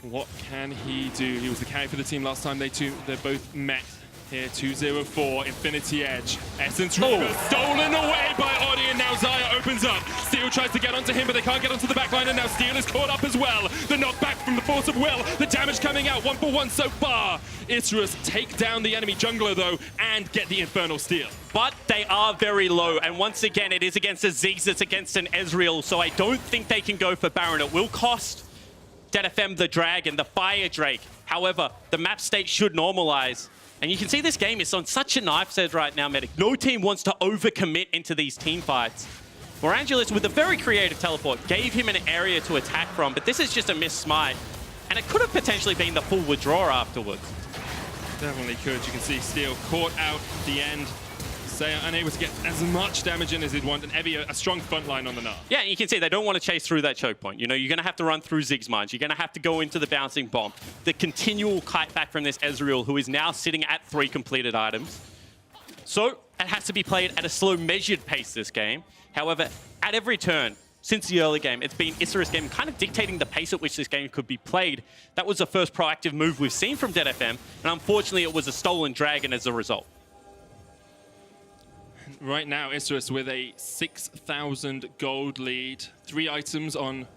What can he do? He was the carry for the team last time they both met here. 2-0-4, Infinity Edge. Essence River stolen away by Oddie, and now Xayah opens up. Steel tries to get onto him, but they can't get onto the backline, and now Steel is caught up as well. The knockback from the force of will. The damage coming out, 1-for-1 so far. Isurus take down the enemy jungler, though, and get the Infernal Steel. But they are very low, and once again, it is against a Ziggs, it's against an Ezreal, so I don't think they can go for Baron. It will cost DFM the Dragon, the Fire Drake. However, the map state should normalize. And you can see this game is on such a knife's edge right now, Medic. No team wants to overcommit into these team fights. Warangelus, with a very creative teleport, gave him an area to attack from, but this is just a missed smite. And it could have potentially been the full withdrawal afterwards. Definitely could. You can see Steel caught out at the end. Seiya unable to get as much damage in as he'd want, and Evie a strong front line on the Gnar. Yeah, you can see they don't want to chase through that choke point. You know, you're going to have to run through Ziggs mines. You're going to have to go into the bouncing bomb. The continual kite back from this Ezreal, who is now sitting at 3 completed items. So it has to be played at a slow, measured pace this game. However, at every turn, since the early game, it's been Isurus Gaming kind of dictating the pace at which this game could be played. That was the first proactive move we've seen from DFM, and unfortunately it was a stolen dragon as a result. Right now, Isurus with a 6,000 gold lead. 3 items on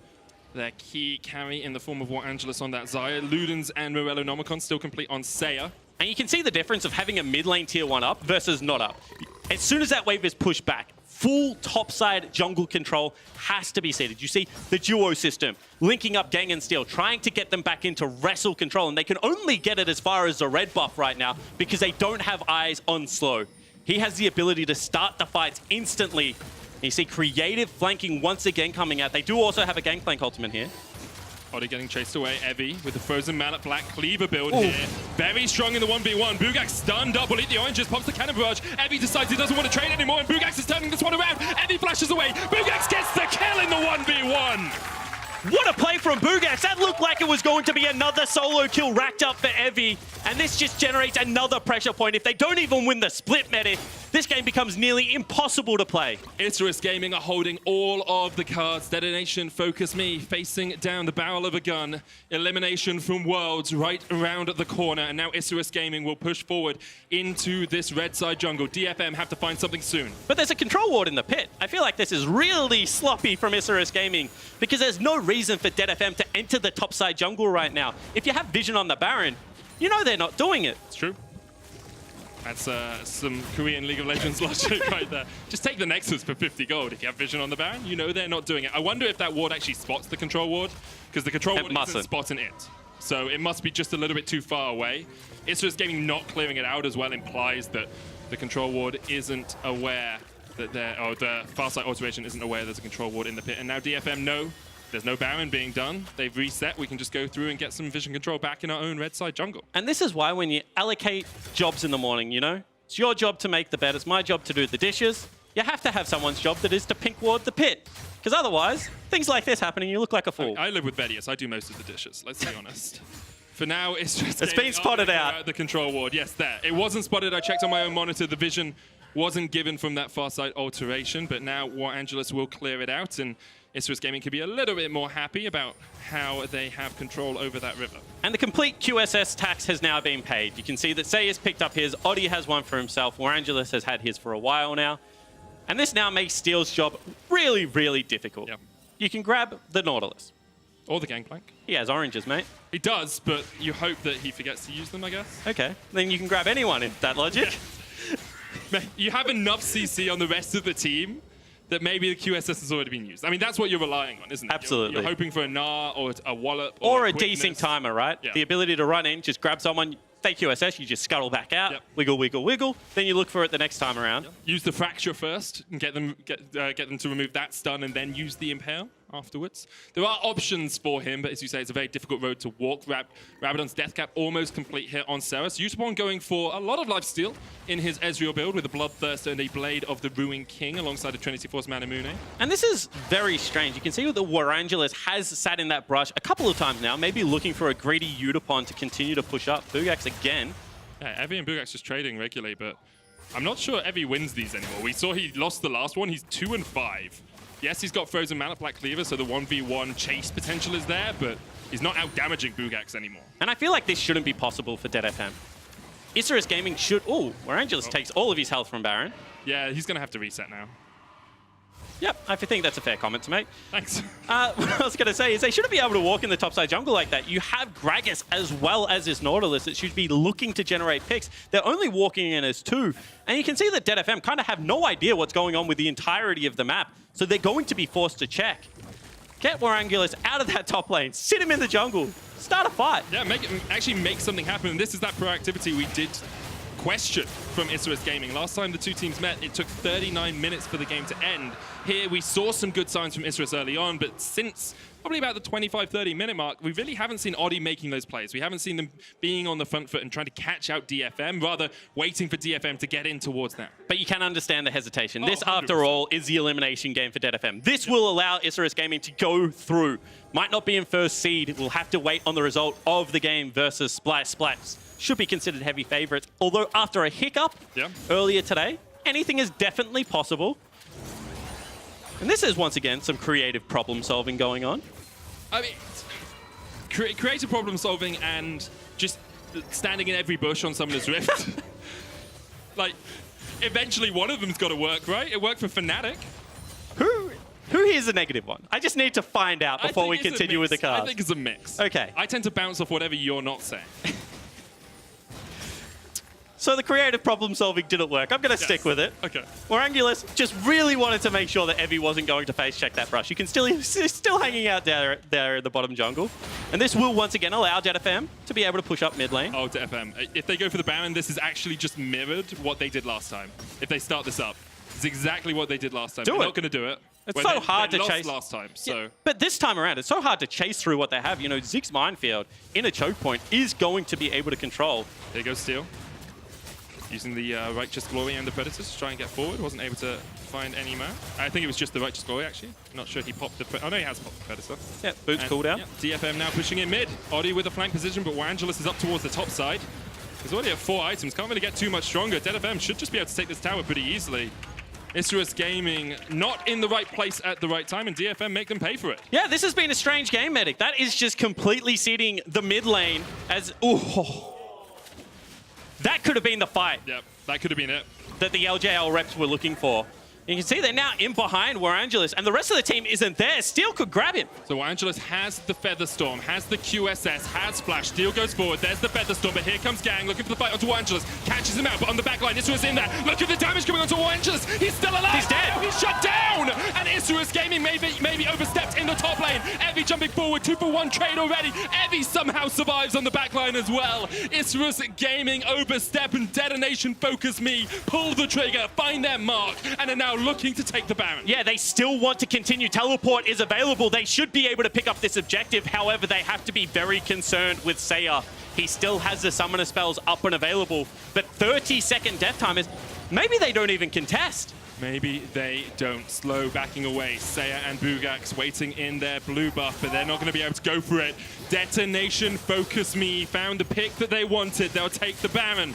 their key carry in the form of Warangelus on that Xayah. Ludens and Morello Nomicon still complete on Seiya. And you can see the difference of having a mid lane tier 1 up versus not up. As soon as that wave is pushed back, full topside jungle control has to be seated. You see the duo system linking up Gaeng and Steel, trying to get them back into wrestle control, and they can only get it as far as the red buff right now because they don't have eyes on slow. He has the ability to start the fights instantly. You see creative flanking once again coming out. They do also have a Gangplank ultimate here. Oddie getting chased away. Evie with the Frozen Mallet Black Cleaver build here. Very strong in the 1v1. Buggax stunned up. Will eat the oranges. Pops the cannon barrage. Evie decides he doesn't want to trade anymore, and Buggax is turning this one around. Evie flashes away. Buggax gets the kill in the 1v1. What a play from Buggax. That looked like it was going to be another solo kill racked up for Evie. And this just generates another pressure point. If they don't even win the split meta, this game becomes nearly impossible to play. Isurus Gaming are holding all of the cards. Detonation FocusMe facing down the barrel of a gun. Elimination from Worlds right around the corner. And now Isurus Gaming will push forward into this red side jungle. DFM have to find something soon. But there's a control ward in the pit. I feel like this is really sloppy from Isurus Gaming because there's no reason for DFM to enter the topside jungle right now. If you have vision on the Baron, you know they're not doing it. It's true. That's some Korean League of Legends logic right there. Just take the Nexus for 50 gold. If you have vision on the Baron, you know they're not doing it. I wonder if that ward actually spots the control ward, because the control ward isn't spotting it. So it must be just a little bit too far away. Isurus Gaming not clearing it out as well implies that the control ward isn't aware that the Farsight Alteration isn't aware there's a control ward in the pit. And now DFM know There's no Baron being done. They've reset. We can just go through and get some vision control back in our own red side jungle. And this is why when you allocate jobs in the morning, you know, it's your job to make the bed. It's my job to do the dishes. You have to have someone's job that is to pink ward the pit. Because otherwise, things like this happen and you look like a fool. I live with Vedius. I do most of the dishes. Let's be honest. For now, it's just... It's been spotted out. The control ward. Yes, there. It wasn't spotted. I checked on my own monitor. The vision wasn't given from that far side alteration. But now Warangelus will clear it out. And Isurus Gaming could be a little bit more happy about how they have control over that river. And the complete QSS tax has now been paid. You can see that Seiya's picked up his, Oddie has one for himself, Warangelus has had his for a while now. And this now makes Steel's job really, really difficult. Yep. You can grab the Nautilus. Or the Gangplank. He has oranges, mate. He does, but you hope that he forgets to use them, I guess. Okay, then you can grab anyone in that logic. You have enough CC on the rest of the team that maybe the QSS has already been used. I mean, that's what you're relying on, isn't it? Absolutely. You're hoping for a Gnar or a Wallop Or a quickness. decent timer, right? Yeah. The ability to run in, just grab someone, they QSS, you just scuttle back out, Yep. wiggle, wiggle, wiggle. Then you look for it the next time around. Use the Fracture first and get them to remove that stun and then use the Impale afterwards. There are options for him, but as you say, it's a very difficult road to walk. Rabadon's Death Cap almost complete here on Ceros. Yutapon going for a lot of lifesteal in his Ezreal build with a Bloodthirst and a Blade of the Ruin King alongside a Trinity Force Manamune. And this is very strange. You can see that the Warangelus has sat in that brush a couple of times now, maybe looking for a greedy Yutapon to continue to push up. Buggax again. Yeah, Evie and Buggax just trading regularly, but I'm not sure Evie wins these anymore. We saw he lost the last one. He's 2-5. Yes, he's got Frozen Mallet Black Cleaver, so the 1v1 chase potential is there, but he's not out-damaging Buggax anymore. And I feel like this shouldn't be possible for DFM. Isurus Gaming should... Oh, Warangelus takes all of his health from Baron. Yeah, he's going to have to reset now. Yep, I think that's a fair comment to make. Thanks. What I was going to say is they shouldn't be able to walk in the topside jungle like that. You have Gragas as well as this Nautilus that should be looking to generate picks. They're only walking in as 2. And you can see that DFM kind of have no idea what's going on with the entirety of the map. So they're going to be forced to check. Get Warangelus out of that top lane. Sit him in the jungle. Start a fight. Yeah, actually make something happen. And this is that proactivity we did question from Isurus Gaming. Last time the two teams met, it took 39 minutes for the game to end. Here we saw some good signs from Isurus early on, but since probably about the 25-30 minute mark, we really haven't seen Oddie making those plays. We haven't seen them being on the front foot and trying to catch out DFM, rather waiting for DFM to get in towards that. But you can understand the hesitation. This, 100%. after all, is the elimination game for DFM. This will allow Isurus Gaming to go through. Might not be in first seed. We'll have to wait on the result of the game versus Splice. Splice should be considered heavy favorites. Although after a hiccup earlier today, anything is definitely possible. And this is, once again, some creative problem solving going on. I mean, creative problem solving and just standing in every bush on Summoner's Rift. Like, eventually one of them's got to work, right? It worked for Fnatic. Who here's the negative one? I just need to find out before we continue with the cards. I think it's a mix. Okay. I tend to bounce off whatever you're not saying. So the creative problem solving didn't work. I'm going to stick with it. Okay. Warangelus just really wanted to make sure that Evie wasn't going to face check that brush. You can still hanging out there in the bottom jungle. And this will once again allow DFM to be able to push up mid lane. Oh, DFM. If they go for the Baron, this is actually just mirrored what they did last time. If they start this up, it's exactly what they did last time. They're not going to do it. It's so hard to chase last time, so. Yeah, but this time around, it's so hard to chase through what they have. You know, Ziggs Minefield in a choke point is going to be able to control. There goes Steel. Using the Righteous Glory and the Predators to try and get forward. Wasn't able to find any man. I think it was just the Righteous Glory, actually. Not sure he popped the... Oh, no, he has popped the Predator. Yeah, boots cooldown. Yeah, DFM now pushing in mid. Oddie with a flank position, but Warangelus is up towards the top side. He's already at 4 items. Can't really get too much stronger. DFM should just be able to take this tower pretty easily. Isurus Gaming not in the right place at the right time, and DFM make them pay for it. Yeah, this has been a strange game, Medic. That is just completely seating the mid lane as... Ooh. That could have been the fight. Yep, that could have been it. That the LJL reps were looking for. You can see they're now in behind Warangelus, and the rest of the team isn't there. Steel could grab him. So Warangelus has the Featherstorm, has the QSS, has Flash. Steel goes forward. There's the Featherstorm, but here comes Gaeng looking for the fight onto Warangelus. Catches him out, but on the back line, Isurus in there. Look at the damage coming onto Warangelus. He's still alive. He's dead. Oh, he's shut down. And Isurus Gaming maybe overstepped in the top lane. Evie jumping forward, 2-for-1 trade already. Evie somehow survives on the back line as well. Isurus Gaming overstep and Detonation FocusMe pull the trigger, find their mark, and are now looking to take the Baron. Yeah, they still want to continue. Teleport is available. They should be able to pick up this objective. However, they have to be very concerned with Seiya. He still has the summoner spells up and available, but 30-second death time is... Maybe they don't even contest. Maybe they don't. Slow backing away. Seiya and Buggax waiting in their blue buff, but they're not going to be able to go for it. Detonation FocusMe found the pick that they wanted. They'll take the Baron.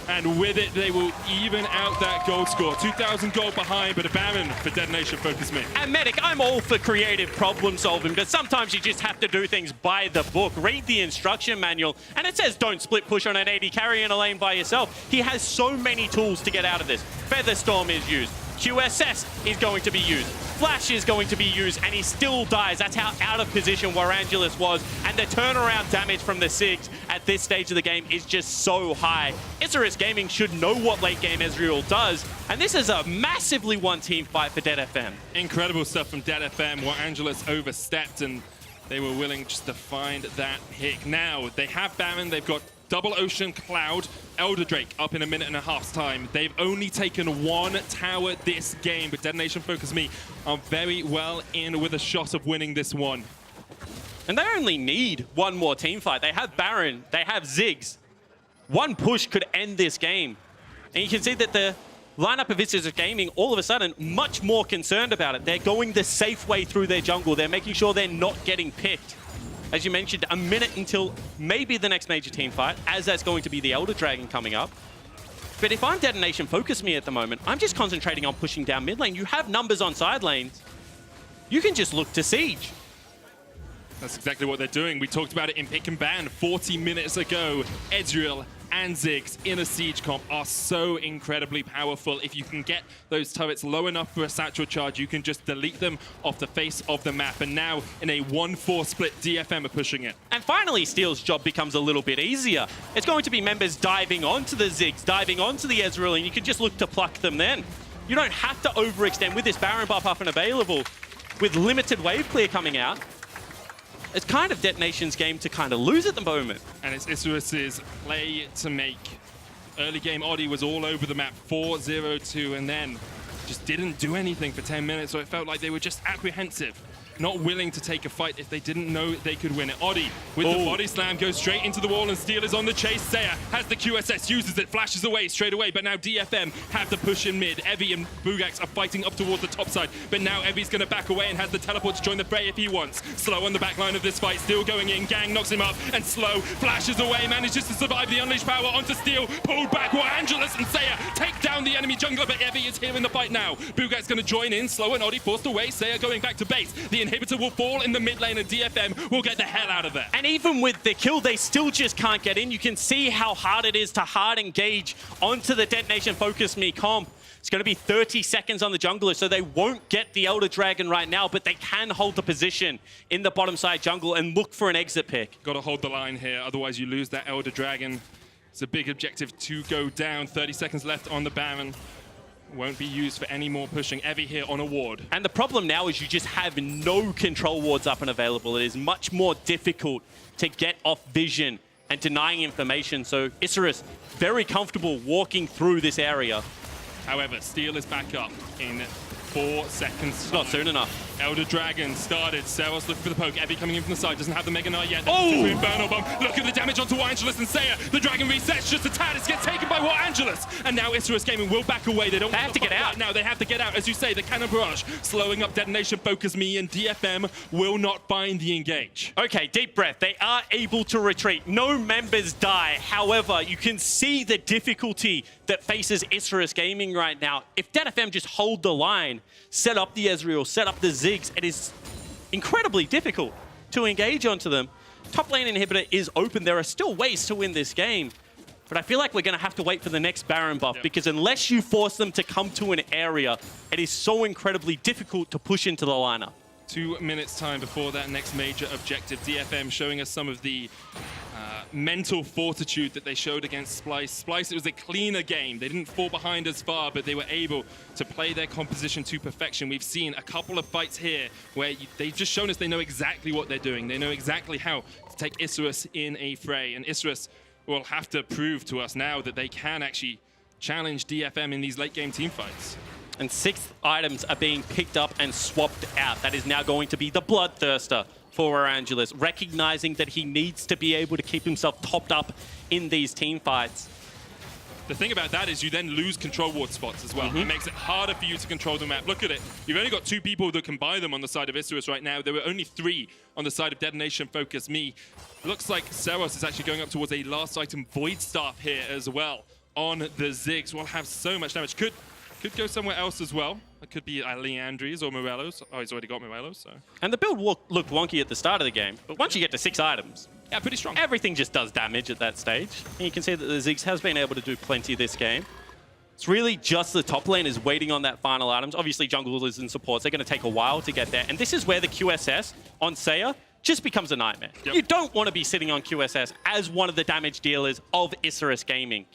And with it, they will even out that gold score. 2,000 gold behind, but a Baron for Detonation FocusMe. And Medic, I'm all for creative problem solving, but sometimes you just have to do things by the book. Read the instruction manual, and it says don't split push on an AD carry in a lane by yourself. He has so many tools to get out of this. Featherstorm is used. QSS is going to be used. Flash is going to be used, and he still dies. That's how out of position Warangelus was. And the turnaround damage from the Ziggs at this stage of the game is just so high. Isurus Gaming should know what late game Ezreal does, and this is a massively one-team fight for DFM. Incredible stuff from DFM. Warangelus overstepped, and they were willing just to find that pick. Now, they have Baron, they've got Double Ocean Cloud, Elder Drake up in a minute and a half's time. They've only taken one tower this game, but Detonation FocusMe are very well in with a shot of winning this one. And they only need one more team fight. They have Baron, they have Ziggs. One push could end this game. And you can see that the lineup of Isurus Gaming, all of a sudden, much more concerned about it. They're going the safe way through their jungle. They're making sure they're not getting picked. As you mentioned, a minute until maybe the next major team fight, as that's going to be the Elder Dragon coming up. But if I'm Detonation FocusMe at the moment, I'm just concentrating on pushing down mid lane. You have numbers on side lanes. You can just look to siege. That's exactly what they're doing. We talked about it in Pick and Ban 40 minutes ago. Ezreal and Ziggs in a siege comp are so incredibly powerful. If you can get those turrets low enough for a satchel charge, you can just delete them off the face of the map. And now, in a 1-4 split, DFM are pushing it. And finally, Steel's job becomes a little bit easier. It's going to be members diving onto the Ziggs, diving onto the Ezreal, and you can just look to pluck them then. You don't have to overextend with this Baron buff up and available. With limited wave clear coming out, it's kind of Detonation's game to kind of lose at the moment. And it's Isurus's play to make. Early game, Oddie was all over the map, 4-0-2, and then just didn't do anything for 10 minutes, so it felt like they were just apprehensive, not willing to take a fight if they didn't know they could win it. Oddie, with the body slam, goes straight into the wall, and Steel is on the chase. Seiya has the QSS, uses it, flashes away straight away, but now DFM have the push in mid. Evie and Buggax are fighting up towards the top side, but now Evie's going to back away and has the teleport to join the fray if he wants. Slow on the back line of this fight, Steel going in, Gaeng knocks him up, and Slow flashes away, manages to survive the unleashed power onto Steel, pulled back, Warangelus and Seiya take down the enemy jungler, but Evie is here in the fight now. Buggax going to join in, Slow and Oddie forced away, Seiya going back to base. The inhibitor will fall in the mid lane, and DFM will get the hell out of there. And even with the kill, they still just can't get in. You can see how hard it is to hard engage onto the Detonation FocusMe comp. It's going to be 30 seconds on the jungler, so they won't get the Elder Dragon right now, but they can hold the position in the bottom side jungle and look for an exit pick. Got to hold the line here, otherwise you lose that Elder Dragon. It's a big objective to go down. 30 seconds left on the Baron. Won't be used for any more pushing. Evie here on a ward. And the problem now is you just have no control wards up and available. It is much more difficult to get off vision and denying information. So Isurus, very comfortable walking through this area. However, Steel is back up in 4 seconds. It's not soon enough. Elder Dragon started. Ceros looking for the poke. Evie coming in from the side. Doesn't have the Mega Knight yet. Oh! Infernal Bomb. Look at the damage onto Warangelus and Seiya. The Dragon resets just a tad. It gets taken by Warangelus. And now Isurus Gaming will back away. They have to get out. Right now they have to get out. As you say, the Cannon Barrage slowing up Detonation FocusMe, and DFM will not bind the engage. Okay, deep breath. They are able to retreat. No members die. However, you can see the difficulty that faces Isurus Gaming right now. If DFM just hold the line, set up the Ezreal, set up the Ziggs, it is incredibly difficult to engage onto them. Top lane inhibitor is open. There are still ways to win this game. But I feel like we're going to have to wait for the next Baron buff, because unless you force them to come to an area, it is so incredibly difficult to push into the lineup. 2 minutes time before that next major objective. DFM showing us some of the mental fortitude that they showed against Splyce. Splyce, it was a cleaner game. They didn't fall behind as far, but they were able to play their composition to perfection. We've seen a couple of fights here where they've just shown us they know exactly what they're doing. They know exactly how to take Isurus in a fray, and Isurus will have to prove to us now that they can actually challenge DFM in these late game team fights. And 6 items are being picked up and swapped out. That is now going to be the Bloodthirster for Warangelus, recognizing that he needs to be able to keep himself topped up in these team fights. The thing about that is you then lose control ward spots as well. It makes it harder for you to control the map. Look at it. You've only got 2 people that can buy them on the side of Isurus right now. There were only 3 on the side of Detonation FocusMe. Looks like Ceros is actually going up towards a last item Void Staff here as well on the Ziggs. Will have so much damage. Could go somewhere else as well. It could be Leandri's or Morelos. Oh, he's already got Morelos, so. And the build looked wonky at the start of the game, but once you get to 6 items, yeah, pretty strong. Everything just does damage at that stage. And you can see that the Ziggs has been able to do plenty this game. It's really just the top lane is waiting on that final items. Obviously, junglers and supports, they're going to take a while to get there. And this is where the QSS on Seiya just becomes a nightmare. Yep. You don't want to be sitting on QSS as one of the damage dealers of Isurus Gaming.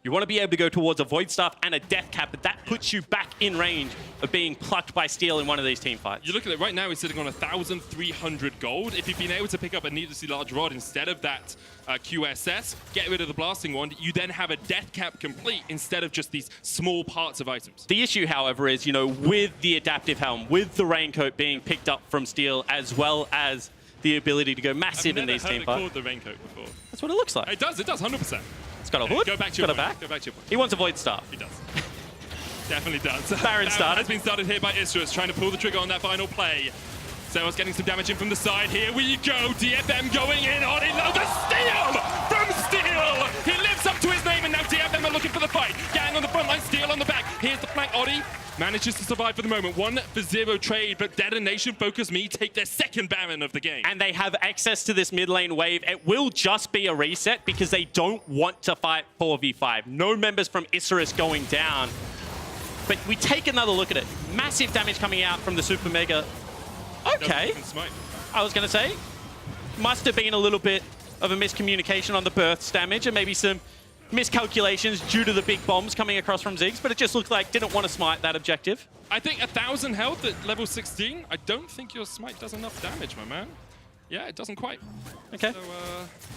You want to be able to go towards a Void Staff and a Death Cap, but that puts you back in range of being plucked by Steel in one of these team fights. You look at it right now, he's sitting on 1,300 gold. If you've been able to pick up a needlessly large rod instead of that QSS, get rid of the Blasting Wand, you then have a Death Cap complete instead of just these small parts of items. The issue, however, is, with the Adaptive Helm, with the Raincoat being picked up from Steel, as well as the ability to go massive in these team fights. I've never heard it called the Raincoat before. That's what it looks like. It does, 100%. It's got a hood. Go back to your point. Go back to your point. He wants a Void Staff. He does. Definitely does. Baron started. Has been started here by Isurus, trying to pull the trigger on that final play. Ceros getting some damage in from the side. Here we go. DFM going in. Oddie, the steal from Steel. He lives up to his name, and now DFM are looking for the fight. Gaeng on the front line, Steel on the back. Here's the flank. Oddie manages to survive for the moment. 1-for-0 trade, but Detonation FocusMe take their second Baron of the game. And they have access to this mid lane wave. It will just be a reset because they don't want to fight 4v5. No members from Isurus going down. But we take another look at it. Massive damage coming out from the Super Mega. Okay. I was going to say, must have been a little bit of a miscommunication on the burst damage and maybe some miscalculations due to the big bombs coming across from Ziggs, but it just looked like didn't want to smite that objective. I think 1,000 health at level 16, I don't think your smite does enough damage, my man. Yeah, it doesn't quite. Okay. So,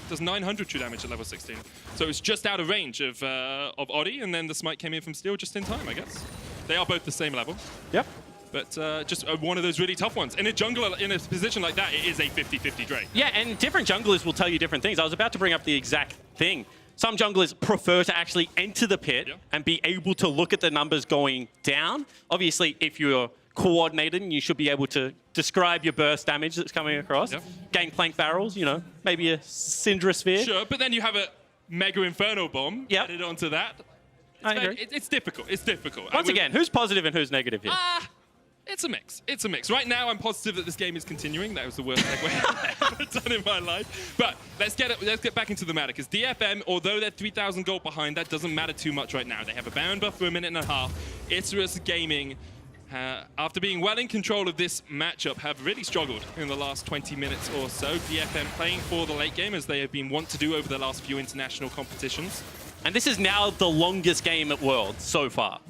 does 900 true damage at level 16. So it's just out of range of Oddie, and then the smite came in from Steel just in time, I guess. They are both the same level. Yep. But just one of those really tough ones. In a jungler, in a position like that, it is a 50-50 drain. Yeah, and different junglers will tell you different things. I was about to bring up the exact thing. Some junglers prefer to actually enter the pit and be able to look at the numbers going down. Obviously, if you're coordinated, you should be able to describe your burst damage that's coming across. Gangplank barrels, maybe a Syndra sphere. Sure, but then you have a Mega Inferno Bomb added onto that. I agree. It's difficult. It's difficult. Once again, who's positive and who's negative here? It's a mix. It's a mix. Right now, I'm positive that this game is continuing. That was the worst segue I've ever done in my life. But let's get back into the matter, because DFM, although they're 3,000 gold behind, that doesn't matter too much right now. They have a Baron buff for a minute and a half. Isurus Gaming, after being well in control of this matchup, have really struggled in the last 20 minutes or so. DFM playing for the late game, as they have been wont to do over the last few international competitions. And this is now the longest game at Worlds so far.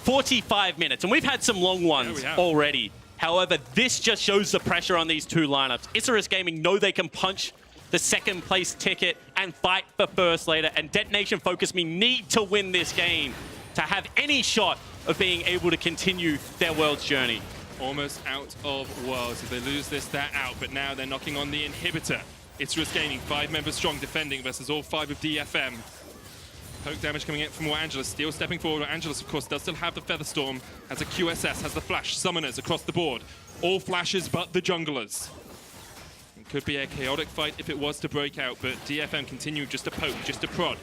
45 minutes, and we've had some long ones already. However, this just shows the pressure on these two lineups. Isurus Gaming know they can punch the second place ticket and fight for first later, and Detonation FocusMe need to win this game to have any shot of being able to continue their Worlds journey. Almost out of Worlds. If they lose this, they're out, but now they're knocking on the inhibitor. Isurus Gaming, 5 members strong, defending versus all 5 of DFM. Poke damage coming in from Warangelus. Steel stepping forward. Warangelus, of course, does still have the Featherstorm. Has a QSS, has the Flash. Summoners across the board. All flashes but the junglers. It could be a chaotic fight if it was to break out, but DFM continue just to poke, just to prod.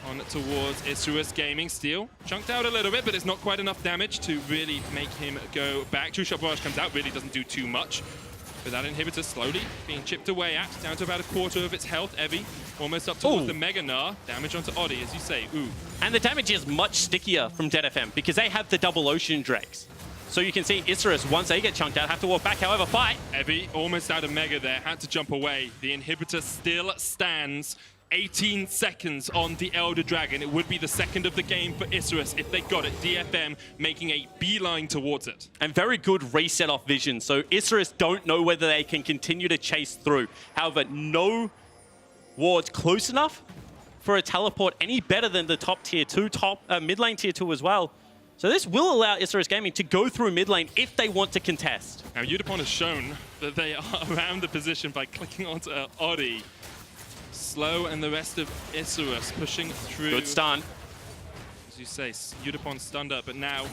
On towards Isurus Gaming. Steel chunked out a little bit, but it's not quite enough damage to really make him go back. True Shot Barrage comes out, really doesn't do too much. But that inhibitor slowly being chipped away at, down to about a quarter of its health. Evie almost up towards the Mega Gnar. Damage onto Oddie, as you say. Ooh. And the damage is much stickier from DFM because they have the double Ocean Drakes. So you can see Isurus, once they get chunked out, have to walk back. However, fight. Evie almost out of Mega there, had to jump away. The inhibitor still stands. 18 seconds on the Elder Dragon. It would be the second of the game for Isurus if they got it. DFM making a beeline towards it. And very good reset off vision. So Isurus don't know whether they can continue to chase through. However, no wards close enough for a teleport any better than the top tier 2, mid lane tier 2 as well. So this will allow Isurus Gaming to go through mid lane if they want to contest. Now, Yutapon has shown that they are around the position by clicking onto Oddie. Slow and the rest of Isurus pushing through. Good stun. As you say, Yutapon stunned up, but now,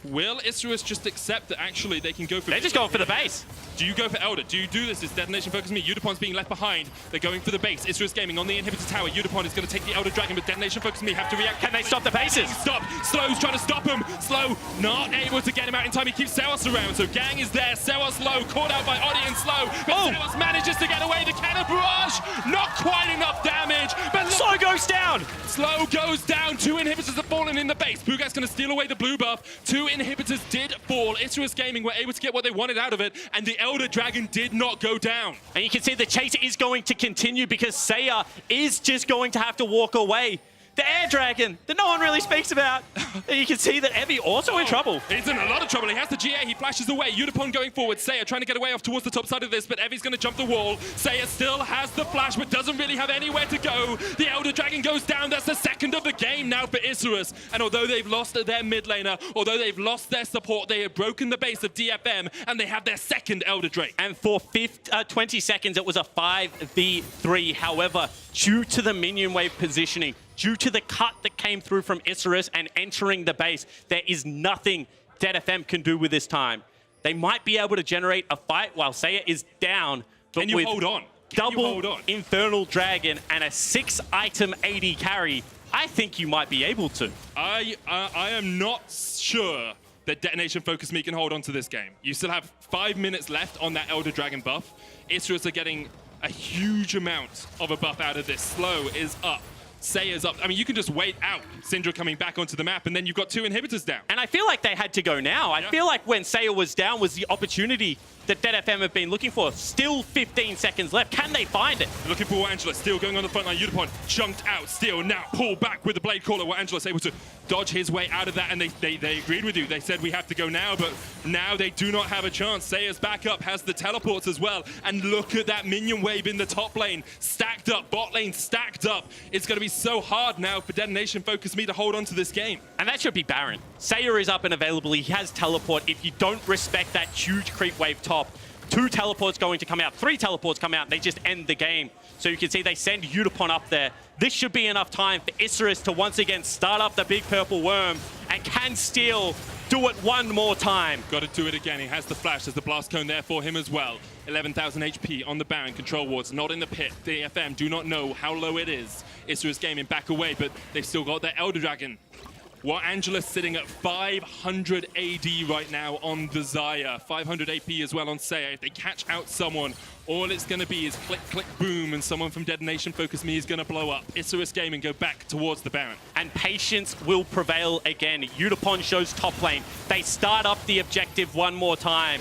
will Isurus just accept that actually they can go for... They're just going for the base. Do you go for Elder? Do you do this? Is Detonation FocusMe? Yutapon's being left behind. They're going for the base. Isurus Gaming on the inhibitor tower. Yutapon is going to take the Elder Dragon, but Detonation FocusMe have to react. Can they stop the bases? Stop. Slow's trying to stop him. Slow not able to get him out in time. He keeps Ceros around, so Gaeng is there. Ceros low, caught out by Oddie and Slow, but Ceros manages to get away. The cannon barrage, not quite enough damage, but Slow goes down. Slow goes down. 2 inhibitors have fallen in the base. Buggax going to steal away the blue buff. 2 inhibitors did fall. Isurus Gaming were able to get what they wanted out of it, and the Elder Dragon did not go down. And you can see the chase is going to continue because Seiya is just going to have to walk away. The air dragon that no one really speaks about. And you can see that Evie also in trouble. He's in a lot of trouble. He has the GA. He flashes away. Yutapon going forward. Seiya trying to get away off towards the top side of this, but Evie's going to jump the wall. Seiya still has the flash, but doesn't really have anywhere to go. The Elder Dragon goes down. That's the second of the game now for Isurus. And although they've lost their mid laner, although they've lost their support, they have broken the base of DFM, and they have their second Elder Drake. And for 20 seconds, it was a 5v3. However, due to the minion wave positioning, due to the cut that came through from Isurus and entering the base, there is nothing DFM can do with this time. They might be able to generate a fight while Seiya is down, but Can you hold on? Double Infernal Dragon and a 6-item AD carry, I think you might be able to. I am not sure that Detonation FocusMe can hold on to this game. You still have 5 minutes left on that Elder Dragon buff. Isurus are getting a huge amount of a buff out of this. Slow is up. Seiya's up. I mean, you can just wait out Syndra coming back onto the map, and then you've got 2 inhibitors down. And I feel like they had to go now. I feel like when Seiya was down was the opportunity that DFM have been looking for. Still 15 seconds left. Can they find it? Looking for Warangelus. Steel going on the front line. Yutapon chunked out. Steel now pull back with the blade caller. Warangelus able to dodge his way out of that, and they agreed with you. They said we have to go now, but now they do not have a chance. Seiya's back up, has the teleports as well, and look at that minion wave in the top lane. Stacked up, bot lane stacked up. It's going to be so hard now for Detonation FocusMe to hold on to this game. And that should be Baron. Seiya is up and available. He has teleport. If you don't respect that huge creep wave top, 2 teleports going to come out, 3 teleports come out, and they just end the game. So you can see they send Yutapon up there. This should be enough time for Isurus to once again start up the big purple worm, and can Steel do it one more time. Got to do it again. He has the flash. There's the blast cone there for him as well. 11,000 HP on the Baron. Control wards not in the pit. DFM do not know how low it is. Isurus Gaming back away, but they've still got their Elder Dragon. Warangelus sitting at 500 AD right now on the Xayah. 500 AP as well on Seiya. If they catch out someone, all it's going to be is click, click, boom, and someone from Detonation FocusMe is going to blow up. Isurus Gaming go back towards the Baron. And patience will prevail again. Yutapon shows top lane. They start up the objective one more time.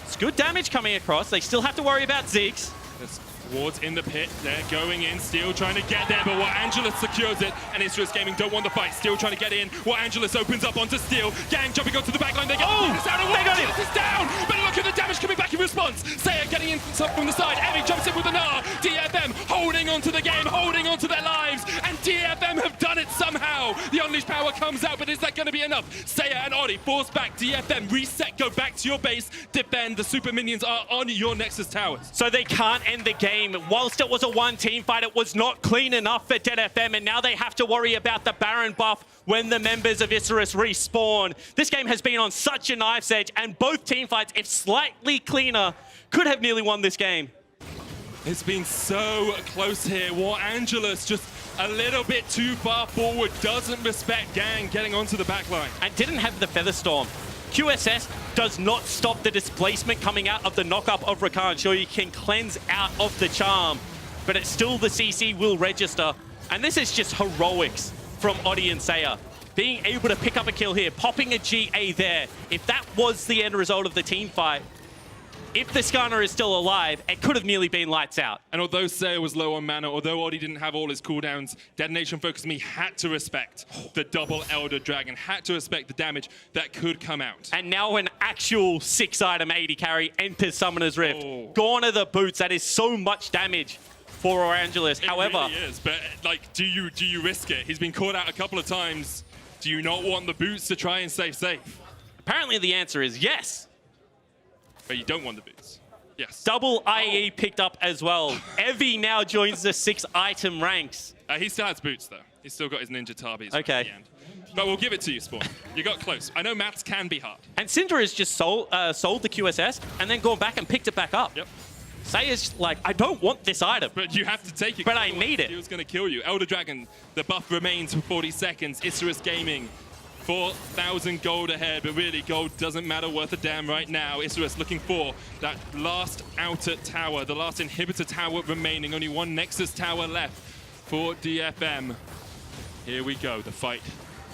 It's good damage coming across. They still have to worry about Ziggs. There's wards in the pit. They're going in. Steel trying to get there, but Warangelus secures it, and Isurus Gaming don't want the fight. Steel trying to get in. Warangelus opens up onto Steel. Gaeng jumping onto the backline. They get this out, and Warangelus is down. But look at the damage coming back in response. Seiya getting in from the side. Evie jumps in with a Gnar. DFM holding onto the game, holding onto their lives, and DFM have done it somehow. The Unleashed power comes out, but is that going to be enough? Seiya and Oddie force back. DFM reset, go back to your base, defend. The super minions are on your Nexus towers. So they can't end the game. Whilst it was a 1-team fight, it was not clean enough for DFM, and now they have to worry about the Baron buff when the members of Isurus respawn. This game has been on such a knife's edge, and both team fights, if slightly cleaner, could have nearly won this game. It's been so close here. Warangelus just a little bit too far forward, doesn't respect Gaeng getting onto the backline. And didn't have the Featherstorm. QSS does not stop the displacement coming out of the knock-up of Rakan. Sure, you can cleanse out of the charm, but it's still the CC will register. And this is just heroics from Oddie and Seiya. Being able to pick up a kill here, popping a GA there. If that was the end result of the team fight, if the Skarner is still alive, it could have nearly been lights out. And although Seiya was low on mana, although Oddie didn't have all his cooldowns, Detonation FocusMe had to respect the double Elder Dragon, had to respect the damage that could come out. And now an actual 6-item 80 carry enters Summoner's Rift. Gone are the boots. That is so much damage for Warangelus. It However, really is, but like, do you risk it? He's been caught out a couple of times. Do you not want the boots to try and save safe? Apparently the answer is yes. But you don't want the boots. Yes. Double IE picked up as well. Evie now joins the 6-item ranks. He still has boots, though. He's still got his Ninja Tabis Okay. at the end. But we'll give it to you, Spawn. You got close. I know maths can be hard. And Syndra has just sold the QSS and then gone back and picked it back up. Yep. Seiya's like, I don't want this item. But you have to take it. But I need it. He was going to kill you. Elder Dragon, the buff remains for 40 seconds. Isurus Gaming, 4,000 gold ahead, but really gold doesn't matter worth a damn right now. Isurus looking for that last outer tower, the last inhibitor tower remaining. Only one Nexus tower left for DFM. Here we go, the fight.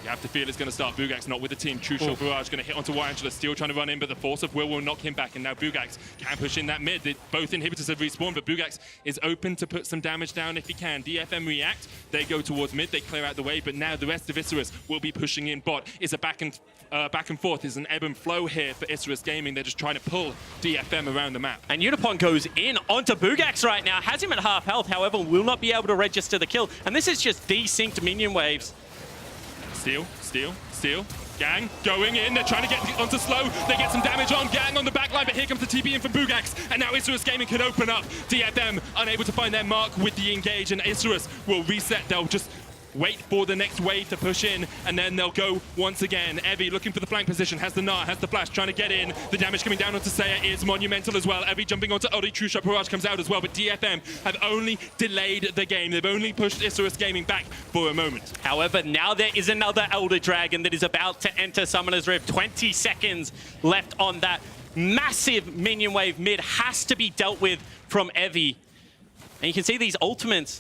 You have to feel it's going to start. Buggax not with the team. True Shot Barrage going to hit onto Warangelus. Still trying to run in, but the Force of Will knock him back. And now Buggax can push in that mid. Both inhibitors have respawned, but Buggax is open to put some damage down if he can. DFM react. They go towards mid. They clear out the way, but now the rest of Isurus will be pushing in bot. It's a back and forth. It's an ebb and flow here for Isurus Gaming. They're just trying to pull DFM around the map. And Yutapon goes in onto Buggax right now. Has him at half health, however, will not be able to register the kill. And this is just desynced minion waves. Steal. Gaeng going in. They're trying to get onto slow. They get some damage on Gaeng on the backline, but here comes the TP in from Buggax. And now Isurus Gaming can open up. DFM unable to find their mark with the engage, and Isurus will reset. They'll just wait for the next wave to push in, and then they'll go once again. Evie looking for the flank position, has the Gnar, has the flash, trying to get in. The damage coming down onto Seiya is monumental as well. Evie jumping onto Oddie, True Shot Barrage comes out as well, but DFM have only delayed the game. They've only pushed Isurus Gaming back for a moment. However, now there is another Elder Dragon that is about to enter Summoner's Rift. 20 seconds left on that. Massive minion wave mid has to be dealt with from Evie. And you can see these ultimates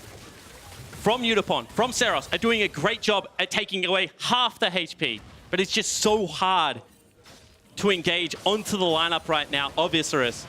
from Yutapon, from Ceros, are doing a great job at taking away half the HP. But it's just so hard to engage onto the lineup right now of Isurus.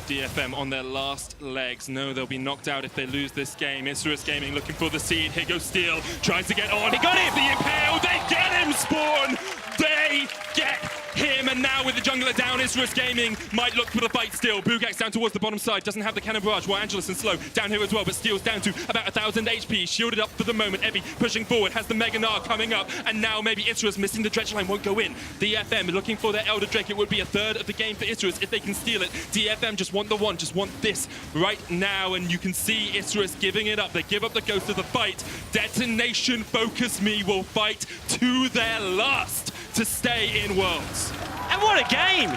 DFM on their last legs. No, they'll be knocked out if they lose this game. Isurus Gaming looking for the seed. Here goes Steel. Tries to get on. He got him! The Impale. They get him, Spawn! They get him, and now with the jungler down, Isurus Gaming might look for the fight still. Buggax down towards the bottom side, doesn't have the cannon barrage. Warangelus and slow down here as well, but Steel's down to about 1,000 HP, shielded up for the moment. Evie pushing forward, has the Mega Gnar coming up, and now maybe Isurus missing the dredge line, won't go in. DFM looking for their Elder Drake. It would be a third of the game for Isurus if they can steal it. DFM just want the one, just want this right now, and you can see Isurus giving it up. They give up the ghost of the fight. Detonation FocusMe will fight to their last to stay in Worlds. And what a game!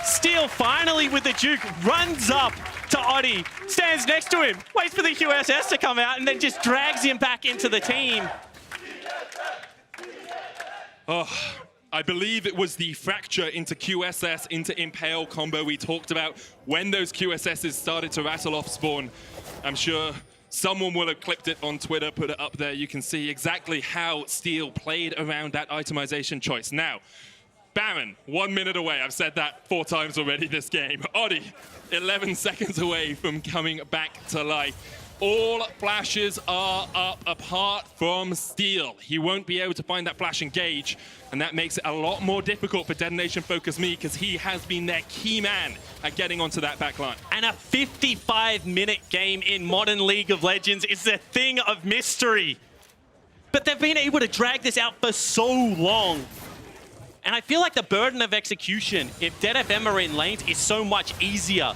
Steel finally with the Duke, runs up to Oddie, stands next to him, waits for the QSS to come out, and then just drags him back into the team. Oh, I believe it was the fracture into QSS, into Impale combo we talked about. When those QSSs started to rattle off Spawn, I'm sure someone will have clipped it on Twitter, put it up there. You can see exactly how Steel played around that itemization choice. Now, Baron, 1 minute away. I've said that 4 times already this game. Oddie, 11 seconds away from coming back to life. All flashes are up apart from Steel. He won't be able to find that flash engage, and that makes it a lot more difficult for Detonation FocusMe because he has been their key man at getting onto that back line. And a 55-minute game in modern League of Legends is a thing of mystery. But they've been able to drag this out for so long. And I feel like the burden of execution, if DFM are in lanes, is so much easier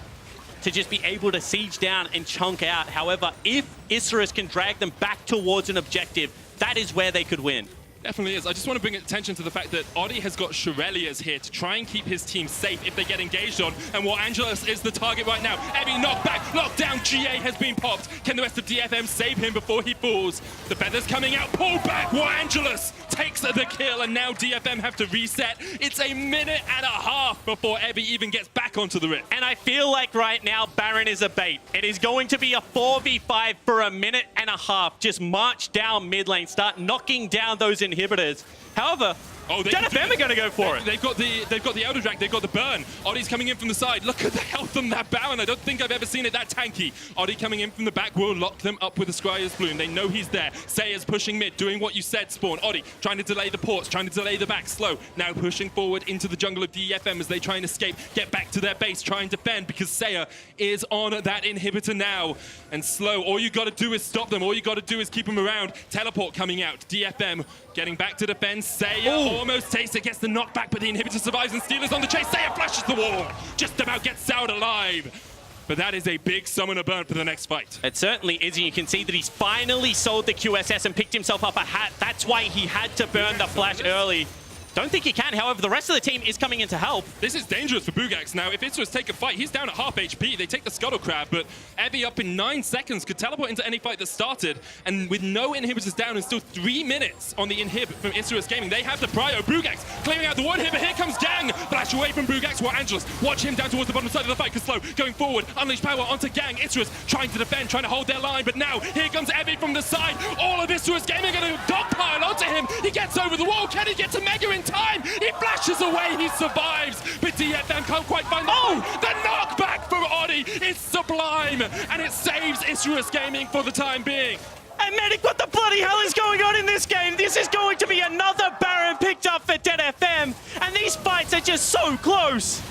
to just be able to siege down and chunk out. However, if Isurus can drag them back towards an objective, that is where they could win. Definitely is. I just want to bring attention to the fact that Oddie has got Shurelias here to try and keep his team safe if they get engaged on, and Warangelus is the target right now. Evie knocked back, lockdown, GA has been popped. Can the rest of DFM save him before he falls? The feathers coming out, pulled back, Warangelus takes the kill, and now DFM have to reset. It's a minute and a half before Evie even gets back onto the rip. And I feel like right now, Baron is a bait. It is going to be a 4v5 for a minute and a half. Just march down mid lane, start knocking down those inhibitors. However, Oh, DFM are going to go for it. They've got the Elder Drag, they've got the burn. Oddie's coming in from the side. Look at the health on that Baron. I don't think I've ever seen it that tanky. Oddie coming in from the back will lock them up with the Scryer's Bloom. They know he's there. Seiya's pushing mid, doing what you said, Spawn. Oddie trying to delay the ports, trying to delay the back. Slow now pushing forward into the jungle of DFM as they try and escape, get back to their base, try and defend because Seiya is on that inhibitor now. And Slow, all you got to do is stop them. All you got to do is keep them around. Teleport coming out. DFM getting back to defend. Seiya almost takes it, gets the knockback, but the inhibitor survives and Steelers on the chase. Seiya flashes the wall. Just about gets out alive. But that is a big summoner burn for the next fight. It certainly is, and you can see that he's finally sold the QSS and picked himself up a hat. That's why he had to burn the flash early. Don't think he can, however, the rest of the team is coming in to help. This is dangerous for Buggax now. If Isurus take a fight, he's down at half HP. They take the Scuttle Crab, but Evie up in 9 seconds could teleport into any fight that started. And with no inhibitors down and still 3 minutes on the inhib from Isurus Gaming, they have the prio. Buggax clearing out the one hit, but here comes Gaeng. Flash away from Buggax. Warangelus, watch him down towards the bottom side of the fight. Slow going forward, unleash power onto Gaeng. Isurus trying to defend, trying to hold their line, but now here comes Evie from the side. All of Isurus Gaming going to dogpile onto him. He gets over the wall. Can he get to Mega in time? He flashes away, he survives, but DFM can't quite find the knockback from Oddie is sublime, and it saves Isurus Gaming for the time being. And Medic, what the bloody hell is going on in this game? This is going to be another Baron picked up for DFM, and these fights are just so close.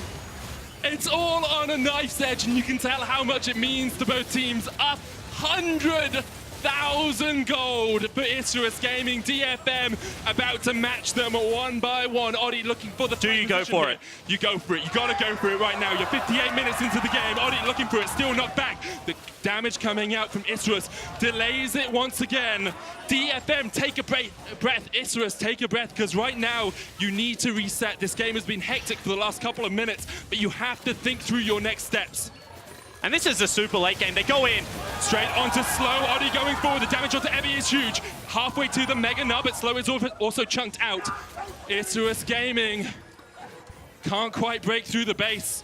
It's all on a knife's edge, and you can tell how much it means to both teams. 100,000 gold for Isurus Gaming. DFM about to match them one by one. Oddie looking for the... Do you go for it? You go for it. You got to go for it right now. You're 58 minutes into the game. Oddie looking for it. Still knocked back. The damage coming out from Isurus delays it once again. DFM, take a breath. Isurus, take a breath, because right now you need to reset. This game has been hectic for the last couple of minutes, but you have to think through your next steps. And this is a super late game. They go in. Straight onto Slow. Oddie going forward. The damage onto Evie is huge. Halfway to the Mega Nub, but Slow is also chunked out. Isurus Gaming can't quite break through the base.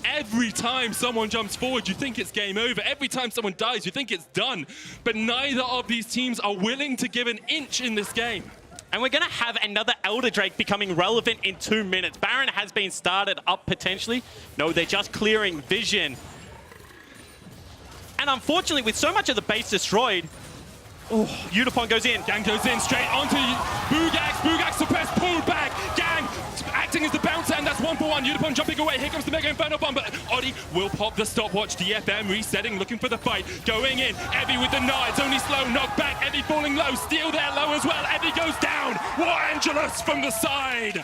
Every time someone jumps forward, you think it's game over. Every time someone dies, you think it's done. But neither of these teams are willing to give an inch in this game. And we're going to have another Elder Drake becoming relevant in 2 minutes. Baron has been started up potentially. No, they're just clearing vision. And unfortunately, with so much of the base destroyed, Yutapon goes in. Gaeng goes in straight onto Buggax. Buggax suppressed, pulled back. Gaeng acting as the bouncer, and that's 1-for-1. Yutapon jumping away. Here comes the Mega Inferno Bomb, but Oddie will pop the stopwatch. DFM resetting, looking for the fight. Going in. Evie with the Gnar. It's only Slow. Knocked back. Evie falling low. Steal there low as well. Evie goes down. Warangelus from the side.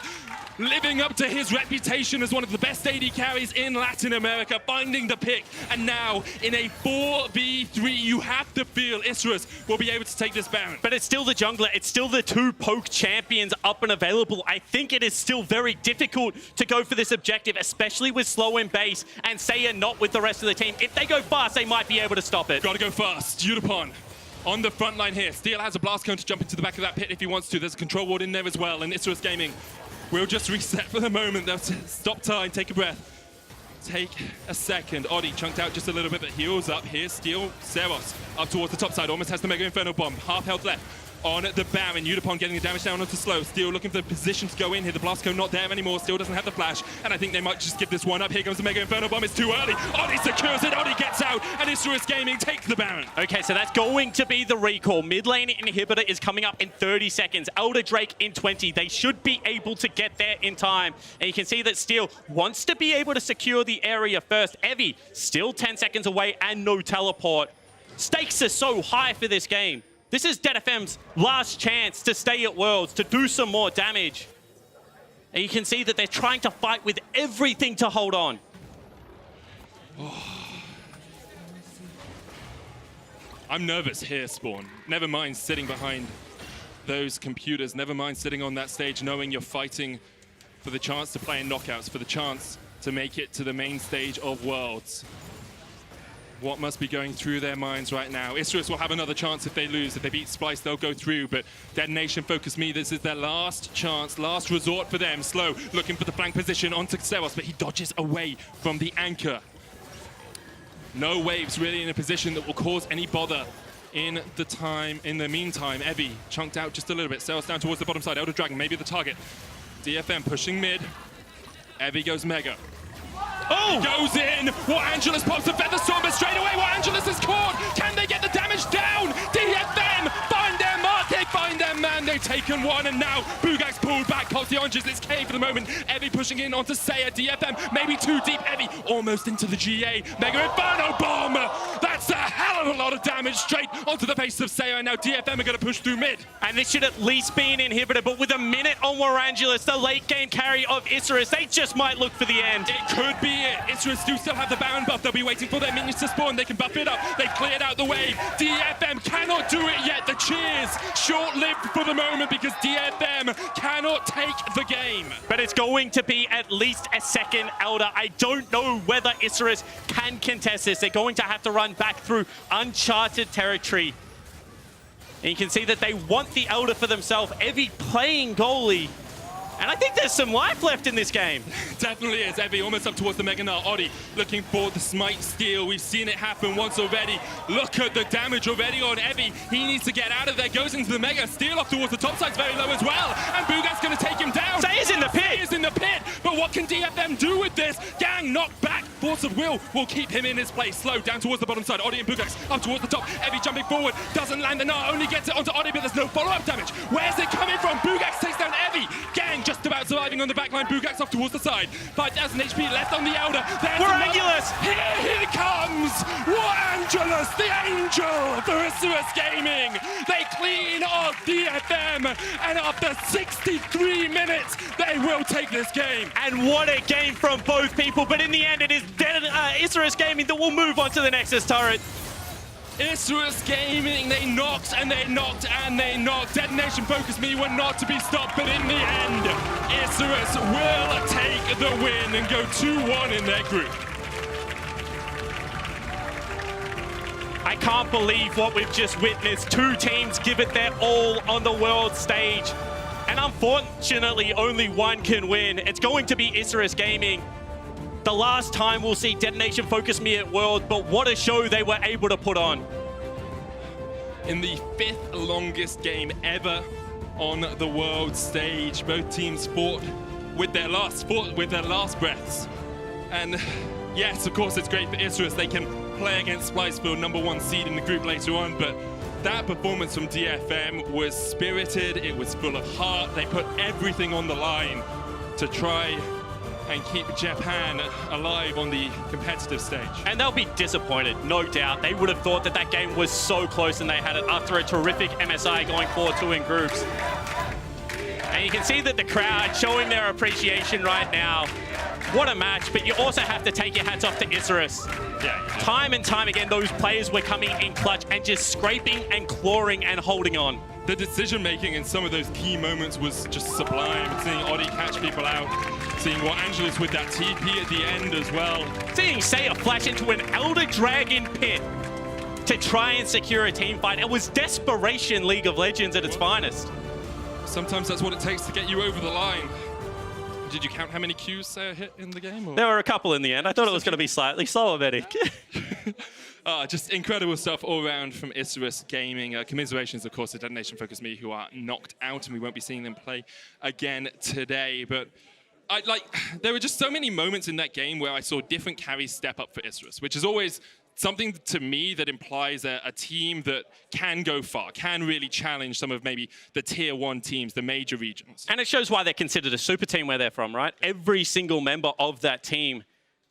Living up to his reputation as one of the best AD carries in Latin America, finding the pick. And now, in a 4v3, you have to feel Isurus will be able to take this Baron. But it's still the jungler. It's still the 2 poke champions up and available. I think it is still very difficult to go for this objective, especially with Slow in base and Seiya not with the rest of the team. If they go fast, they might be able to stop it. Gotta go fast. Yutapon on the front line here. Steel has a blast cone to jump into the back of that pit if he wants to. There's a control ward in there as well, and Isurus Gaming we'll just reset for the moment. They'll stop time, take a breath. Take a second. Oddie chunked out just a little bit, but heals up. Here's Steel. Ceros up towards the top side. Almost has the Mega Inferno Bomb. Half health left on the Baron. Yutapon getting the damage down onto Slow. Steel looking for the position to go in here. The blast cone not there anymore. Steel doesn't have the flash. And I think they might just give this one up. Here comes the Mega Inferno Bomb. It's too early. Oddie secures it. Oddie gets out. And Isurus Gaming takes the Baron. Okay, so that's going to be the recall. Mid lane inhibitor is coming up in 30 seconds. Elder Drake in 20. They should be able to get there in time. And you can see that Steel wants to be able to secure the area first. Evie still 10 seconds away and no teleport. Stakes are so high for this game. This is DFM's last chance to stay at Worlds, to do some more damage. And you can see that they're trying to fight with everything to hold on. I'm nervous here, Spawn. Never mind sitting behind those computers. Never mind sitting on that stage knowing you're fighting for the chance to play in knockouts, for the chance to make it to the main stage of Worlds. What must be going through their minds right now? Isurus will have another chance if they lose. If they beat Splice, they'll go through. But DetonatioN FocusMe, this is their last chance, last resort for them. Slow, looking for the flank position onto Ceros, but he dodges away from the anchor. No waves really in a position that will cause any bother In the meantime, Evie chunked out just a little bit. Ceros down towards the bottom side. Elder Dragon, maybe the target. DFM pushing mid. Evie goes mega. Oh! Goes in! Warangelus pops the Featherstorm, but straight away Warangelus is caught! Can they get the damage down? DFM find their mark, they find their man, they've taken one, and now Buggax pulled back, pops the oranges, it's K for the moment. Evie pushing in onto Seiya, DFM, maybe too deep, Evie almost into the GA. Mega Inferno Bomb! That's a hell of a lot of damage straight onto the face of Seiya, and now DFM are going to push through mid. And this should at least be an inhibitor, but with a minute on Warangelus, the late game carry of Isurus, they just might look for the end. It could be it. Isurus do still have the Baron buff. They'll be waiting for their minions to spawn. They can buff it up. They've cleared out the wave. DFM cannot do it yet. The cheers short-lived for the moment because DFM cannot take the game. But it's going to be at least a second Elder. I don't know whether Isurus can contest this. They're going to have to run back through uncharted territory. And you can see that they want the Elder for themselves. Evie playing goalie. And I think there's some life left in this game. Definitely is. Evie almost up towards the Mega Gnar. Oddie looking for the smite steal. We've seen it happen once already. Look at the damage already on Evie. He needs to get out of there. Goes into the Mega. Steal off towards the top side's very low as well. And Buggax going to take him down. Xayah's in the pit. Xayah's in the pit. But what can DFM do with this? Gaeng knocked back. Force of will keep him in his place. Slow down towards the bottom side. Oddie and Buggax up towards the top. Evie jumping forward. Doesn't land the Gnar. Only gets it onto Oddie, but there's no follow-up damage. Where's it coming from? Buggax takes down Evie. Gaeng just about surviving on the backline. Buggax off towards the side. 5,000 HP left on the Elder. There's Warangelus! Here he comes! Warangelus, the angel for Isurus Gaming. They clean off DFM, and after 63 minutes, they will take this game. And what a game from both people, but in the end, it is Isurus Gaming that will move on to the Nexus turret. Isurus Gaming, they knocked and they knocked and they knocked. Detonation FocusMe were not to be stopped, but in the end, Isurus will take the win and go 2-1 in their group. I can't believe what we've just witnessed. Two teams give it their all on the world stage. And unfortunately, only one can win. It's going to be Isurus Gaming. The last time we'll see Detonation FocusMe at World, but what a show they were able to put on. In the 5th longest game ever on the world stage, both teams fought with their last breaths. And yes, of course, it's great for Isurus. They can play against Spliceville, #1 seed in the group later on, but that performance from DFM was spirited, it was full of heart. They put everything on the line to try and keep Japan alive on the competitive stage. And they'll be disappointed, no doubt. They would have thought that that game was so close and they had it after a terrific MSI going 4-2 in groups. And you can see that the crowd showing their appreciation right now. What a match, but you also have to take your hats off to Isurus. Yeah. Time and time again, those players were coming in clutch and just scraping and clawing and holding on. The decision-making in some of those key moments was just sublime. Seeing Oddie catch people out, seeing Warangelus with that TP at the end as well. Seeing Seiya flash into an Elder Dragon pit to try and secure a team fight. It was desperation League of Legends at its finest. Sometimes that's what it takes to get you over the line. Did you count how many Qs Seiya hit in the game? Or? There were a couple in the end. I thought it was going to be slightly slower, Betty. Just incredible stuff all around from Isurus Gaming. Commiserations, of course, to Detonation FocusMe, who are knocked out, and we won't be seeing them play again today. But there were just so many moments in that game where I saw different carries step up for Isurus, which is always something to me that implies a team that can go far, can really challenge some of maybe the tier 1 teams, the major regions. And it shows why they're considered a super team where they're from, right? Every single member of that team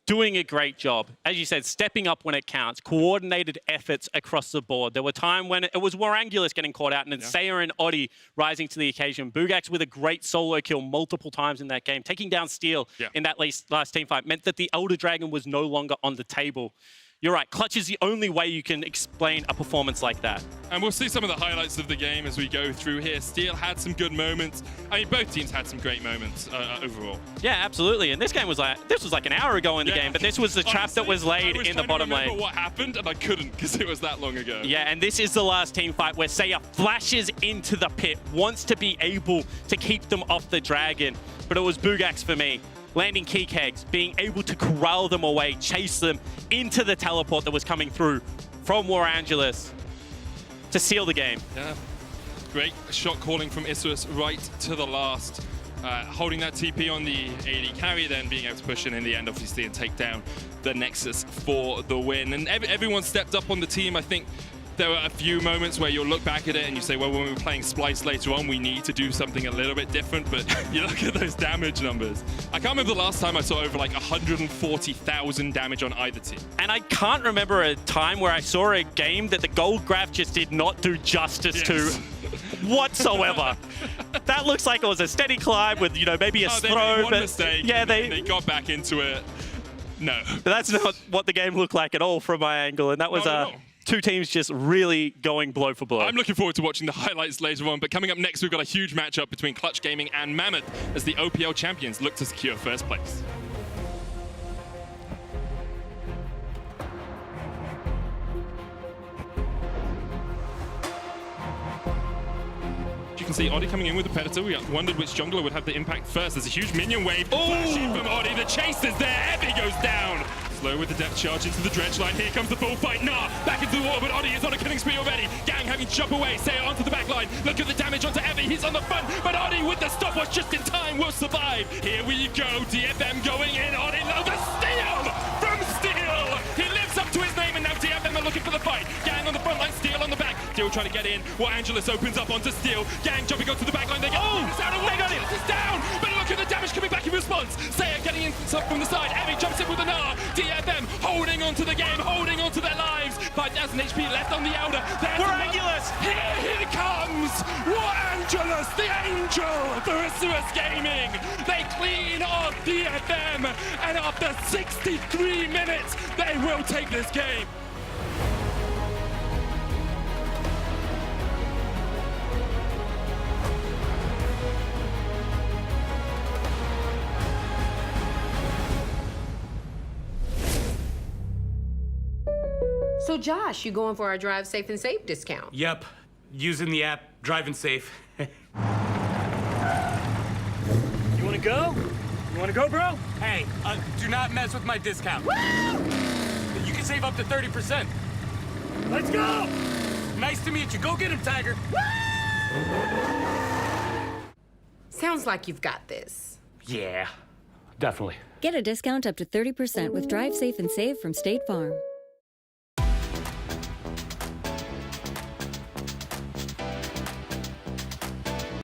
doing a great job. As you said, stepping up when it counts, coordinated efforts across the board. There were times when it was Warangelus getting caught out and then Seiya and Oddie rising to the occasion. Buggax with a great solo kill multiple times in that game. Taking down Steel in that last team fight meant that the Elder Dragon was no longer on the table. You're right, clutch is the only way you can explain a performance like that. And we'll see some of the highlights of the game as we go through here. Steel had some good moments. I mean, both teams had some great moments overall. Yeah, absolutely. And this game was like an hour ago in the game, but this was the trap that was laid in the bottom lane. I remember what happened, and I couldn't because it was that long ago. Yeah, and this is the last team fight where Seiya flashes into the pit, wants to be able to keep them off the dragon, but it was Buggax for me. Landing key kegs, being able to corral them away, chase them into the teleport that was coming through from Warangelus. to seal the game. Yeah. Great shot calling from Isurus right to the last. Holding that TP on the AD carry, then being able to push in the end, obviously, and take down the Nexus for the win. And everyone stepped up on the team. I think there were a few moments where you'll look back at it and you say, well, when we were playing Splice later on, we need to do something a little bit different. But you look at those damage numbers. I can't remember the last time I saw over like 140,000 damage on either team. And I can't remember a time where I saw a game that the gold graph just did not do justice to whatsoever. That looks like it was a steady climb with, you know, maybe a they throw. made one but mistake. Yeah, they got back into it. No. That's not what the game looked like at all from my angle. And that was two teams just really going blow for blow. I'm looking forward to watching the highlights later on, but coming up next, we've got a huge matchup between Clutch Gaming and Mammoth as the OPL champions look to secure first place. You can see Oddie coming in with the Predator. We wondered which jungler would have the impact first. There's a huge minion wave. Flashing from Oddie. The chase is there. Heavy goes down. Slow with the depth charge into the dredge line. Here comes the bullfight. Gnar back into the water, but Oddie is on a killing spree already. Gaeng having to jump away. Seiya onto the back line. Look at the damage onto Evie. He's on the front, but Oddie with the stopwatch just in time will survive. Here we go. DFM going in. Oddie, the steal from Steel. He lives up to his name, and now DFM are looking for the fight. Gaeng on the front line. Steel on the back. Steel trying to get in. Warangelus opens up onto Steel. Gaeng jumping onto the back line. They get this out away. Warangelus is down, but look at the damage coming back in response. Seiya getting in from the side. Evie jumps in with a Gnar. DFM holding onto the game, holding onto their lives. 5,000 HP left on the Elder. Warangelus! Here he comes! Warangelus, the angel for Isurus Gaming. They clean off DFM, and after 63 minutes, they will take this game. So Josh, you going for our Drive Safe and Save discount? Yep. Using the app, driving safe. You wanna go? You wanna go, bro? Hey, do not mess with my discount. Woo! You can save up to 30%. Let's go! Nice to meet you. Go get him, Tiger. Sounds like you've got this. Yeah, definitely. Get a discount up to 30% with Drive Safe and Save from State Farm.